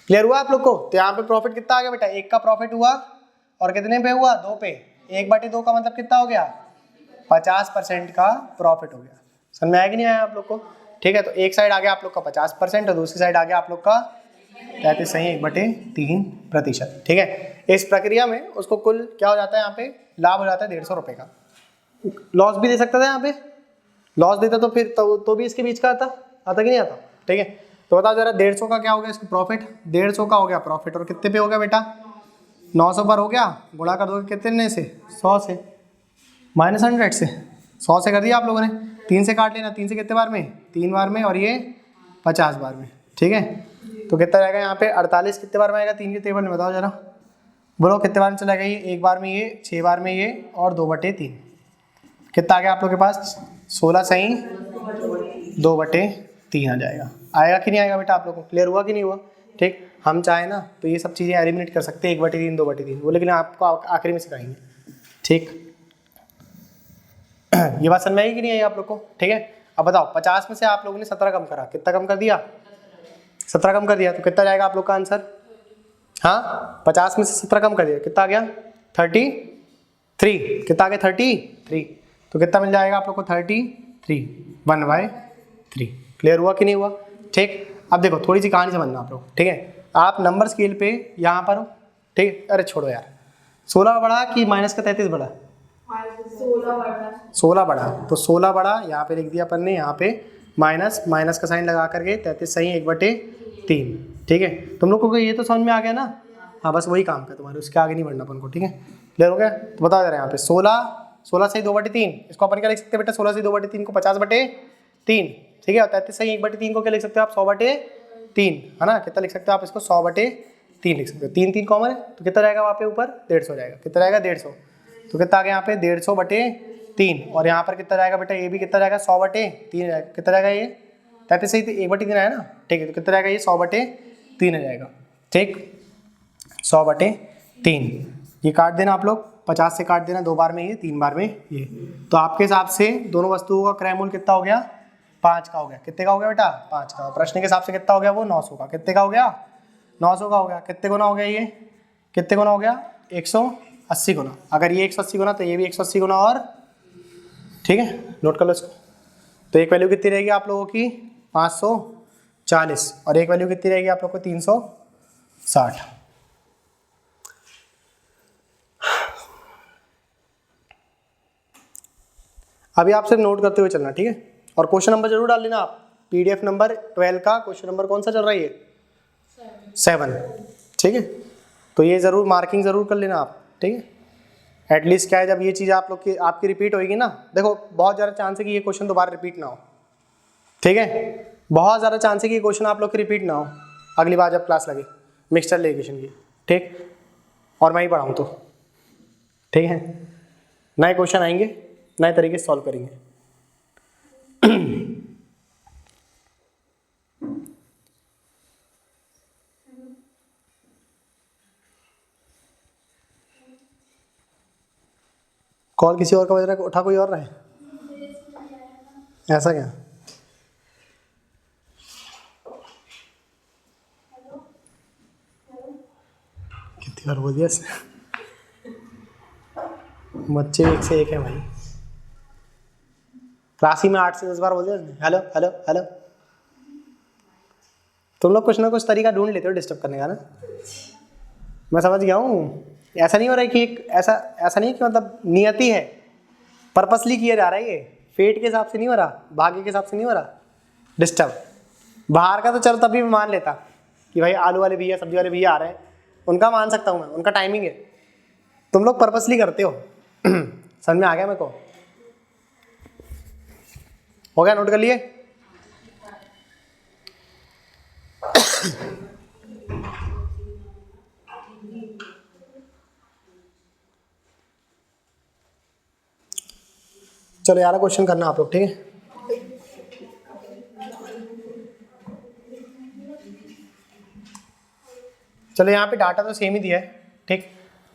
क्लियर हुआ आप लोग को? तो यहाँ पे प्रॉफिट कितना आ गया बेटा? 1 का प्रॉफिट हुआ, और कितने पे हुआ? 2 पे। 1/2 का मतलब कितना हो गया? 50% का प्रॉफिट हो गया। समझ में आया कि नहीं आया आप लोग को? ठीक है, तो एक साइड आ गया आप लोग का 50% और दूसरी साइड आ गया आप लोग का 33 सही 1/3%। ठीक है, इस प्रक्रिया में उसको कुल क्या हो जाता है, यहाँ पे लाभ हो जाता है 150 रुपये का। लॉस भी दे सकता था, यहाँ पे लॉस देता तो फिर तो भी इसके बीच का आता कि नहीं आता? ठीक है, तो बताओ जरा 150 का क्या हो गया इसको प्रॉफिट? 150 का हो गया प्रॉफिट, और कितने पे हो गया बेटा? 900 पर हो गया। गुणा कर दोगे कितने से? 100 से, -100 से। 100 से कर दिया आप लोगों ने, 3 से काट लेना। 3 से कितने बार में? 3 बार में, और ये 50 बार में। ठीक है, तो कितना रहेगा यहाँ पे? 48 कितने बार में आएगा 3 के टेबल में? बताओ जरा, बोलो कितने बार में चला गया ये? 1 बार में ये, 6 बार में ये, और 2/3। कितना आ गया आप लोग के पास? 16 सही 2/3 आ जाएगा। आएगा कि नहीं आएगा बेटा? आप लोग को क्लियर हुआ कि नहीं हुआ? ठीक, हम चाहे ना तो ये सब चीज़ें एलिमिनेट कर सकते हैं, 1/3 2/3 वो, लेकिन आपको आखिरी में सिखाएंगे। ठीक, ये बात समझ में आई कि नहीं आई आप लोग को? ठीक है, अब बताओ 50 में से आप लोगों ने 17 कम करा, कितना कम कर दिया? 17 कम कर दिया, तो कितना जाएगा आप लोग का आंसर? हाँ, 50 में से 17 कम कर दिया, कितना आ गया? 33। कितना आ गया? 33। तो कितना मिल जाएगा आप लोग को? 33 1/3। क्लियर हुआ कि नहीं हुआ? ठीक, अब देखो थोड़ी सी कहानी समझना आप लोग। ठीक है, आप नंबर स्केल पे यहाँ पर हो, ठीक, अरे छोड़ो यार, 16 बढ़ा कि माइनस का 33 बढ़ा? 16 बढ़ा। तो 16 बढ़ा, यहाँ पे लिख दिया अपन ने, यहाँ पे माइनस का साइन लगा करके 33 सही 1/3। ठीक है, तुम लोग को ये तो समझ में आ गया ना? हाँ, बस वही काम है तुम्हारे, उसके आगे नहीं बढ़ना अपन को। ठीक है, क्लियर हो गया? तो बताओ जरा यहाँ पे 16 सही 2/3, इसको अपन क्या लिख सकते हैं बेटा? 16 सही 2/3 को 50/3। ठीक है, और 33 सही 1/3 को क्या लिख सकते हो आप? 100/3, है ना? कितना लिख सकते हो आप इसको? 100/3 लिख सकते हो। 3 कॉमन है, तो कितना रहेगा वहाँ पे ऊपर? 150 जाएगा। कितना रहेगा? 150। तो कितना आ गया यहाँ पे? 150/3। और यहाँ पर कितना जाएगा बेटा? ये भी कितना जाएगा? 100/3 जाएगा। कितना जाएगा ये? 33 सही 1/3 आया ना? ठीक है, तो कितना जाएगा ये? 100/3 आ जाएगा। ठीक, 100/3 3, ये काट देना आप लोग, 50 से काट देना, 2 बार में ये, 3 बार में ये। तो आपके हिसाब से दोनों वस्तुओं का क्रय मूल्य कितना हो गया? 5 का हो गया। कितने का हो गया बेटा? 5 का। प्रश्न के हिसाब से कितना हो गया वो? 900 का। कितने का हो गया? 900 का हो गया। कितने गुना हो गया ये? कितने गुना हो गया? 180 गुना। अगर ये 180 गुना तो ये भी 180 गुना, और ठीक है, नोट कर लो इसको। तो एक वैल्यू कितनी रहेगी आप लोगों की? 540, और एक वैल्यू कितनी रहेगी आप लोग को? 360। अभी आप सिर्फ नोट करते हुए चलना, ठीक है। और क्वेश्चन नंबर जरूर डाल लेना आप। पीडीएफ नंबर 12 का क्वेश्चन नंबर कौन सा चल रहा है? ये 7, ठीक है। तो ये जरूर मार्किंग जरूर कर लेना आप, ठीक है। एटलीस्ट क्या है, जब ये चीज़ आप लोग की आपकी रिपीट होगी ना, देखो बहुत ज़्यादा चांस है कि ये क्वेश्चन दोबारा रिपीट ना हो, ठीक है। बहुत ज़्यादा चांस है कि ये क्वेश्चन आप लोग की रिपीट ना हो अगली बार जब क्लास लगे मिक्सचर लेगिशन की, ठीक। और मैं ही पढ़ाऊँ तो, ठीक है। नए क्वेश्चन आएंगे, नए तरीके से सॉल्व करेंगे। कॉल किसी और का बज रहा है, उठा कोई और रहा है? ऐसा क्या? कितनी बार बोल दिया इसने? बच्चे एक से एक है भाई। क्लास ही में 8 से 10 बार बोल दिया इसने, हेलो हेलो हेलो। तुम लोग कुछ ना कुछ तरीका ढूंढ लेते हो डिस्टर्ब करने का ना। मैं समझ गया हूँ। ऐसा नहीं हो रहा है कि ऐसा नहीं कि मतलब नियति है, पर्पसली किया जा रहा है ये। फेट के हिसाब से नहीं हो रहा, भाग्य के हिसाब से नहीं हो रहा डिस्टर्ब। बाहर का तो चलो तभी मैं मान लेता कि भाई आलू वाले भैया, सब्जी वाले भैया आ रहे हैं, उनका मान सकता हूँ मैं, उनका टाइमिंग है। तुम लोग पर्पसली करते हो। समझ में आ गया मेरे को? हो गया? नोट कर लिए? चलो यार क्वेश्चन करना आप लोग, ठीक है। चलो यहाँ पे डाटा तो सेम ही दिया है, ठीक।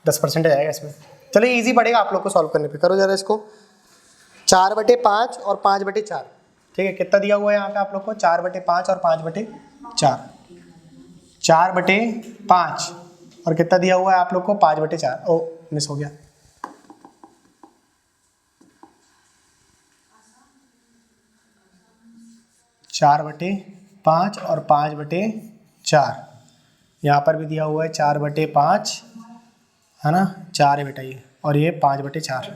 10% आएगा इसमें। चलो इजी पड़ेगा आप लोग को सॉल्व करने पे। करो जरा इसको। 4/5 और 5/4, ठीक है। कितना दिया हुआ है यहाँ पे आप लोग को? 4/5 और 5/4। 4/5 और कितना दिया हुआ है आप लोग को? 5/4। ओ मिस हो गया। चार बटे 5 और 5/4। यहाँ पर भी दिया हुआ है 4/5, है ना? 4 है बेटा ये, और ये 5/4।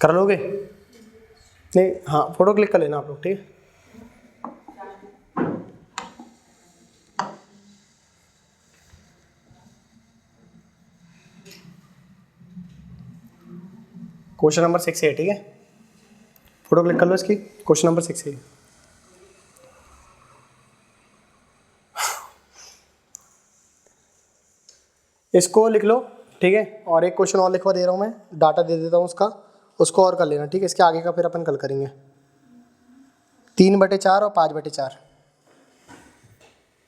कर लोगे? नहीं, हाँ फोटो क्लिक कर लेना आप लोग, ठीक है। क्वेश्चन नंबर 6 है, ठीक है। फोटो क्लिक कर लो इसकी। क्वेश्चन नंबर 6 है। इसको लिख लो, ठीक है। और एक क्वेश्चन और लिखवा दे रहा हूँ मैं, डाटा दे देता हूँ उसका, उसको और कर लेना, ठीक है। इसके आगे का फिर अपन कल करेंगे। 3/4 और 5/4।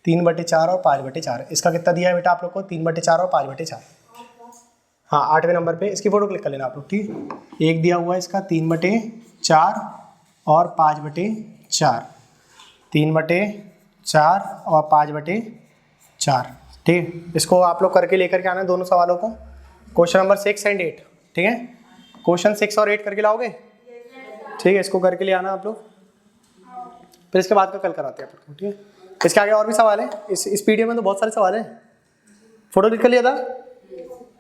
3/4 और 5/4। इसका कितना दिया है बेटा आप लोग को? 3/4 और 5/4। हाँ 8वें नंबर पे। इसकी फोटो क्लिक कर लेना आप लोग, ठीक। एक दिया हुआ है इसका 3/4 और 5/4। 3/4 और 5/4, ठीक। इसको आप लोग करके लेकर के आना दोनों सवालों को। क्वेश्चन नंबर 6 और 8, ठीक है। क्वेश्चन 6 और 8 करके लाओगे, ठीक है। इसको करके ले आना आप लोग, फिर इसके बाद का कल कराते हैं आप लोग, ठीक है। इसके आगे और भी सवाल है, इस पीडीएफ में तो बहुत सारे सवाल हैं। फोटो क्लिक कर लिया था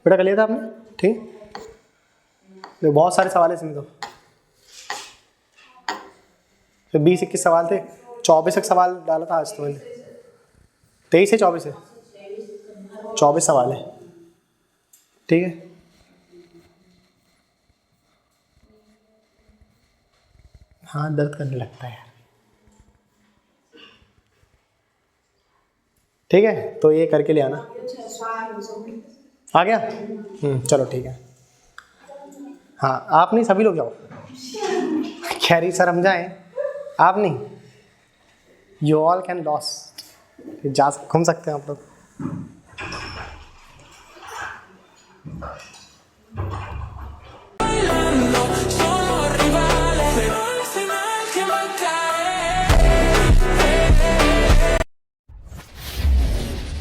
बेटा? कर लिया था आपने? ठीक। तो बहुत सारे सवाल है इसमें तो 20-21 सवाल थे। 24 एक सवाल डाला था आज तो मैंने। 23 है 24 है? 24 सवाल है, ठीक है। हाँ दर्द करने लगता है, ठीक है। तो ये करके ले आना। आ गया? चलो ठीक है। हाँ आप नहीं, सभी लोग जाओ। खैरी सर हम जाएं, आप नहीं, यू ऑल कैन लॉस, घूम सकते हैं आप लोग।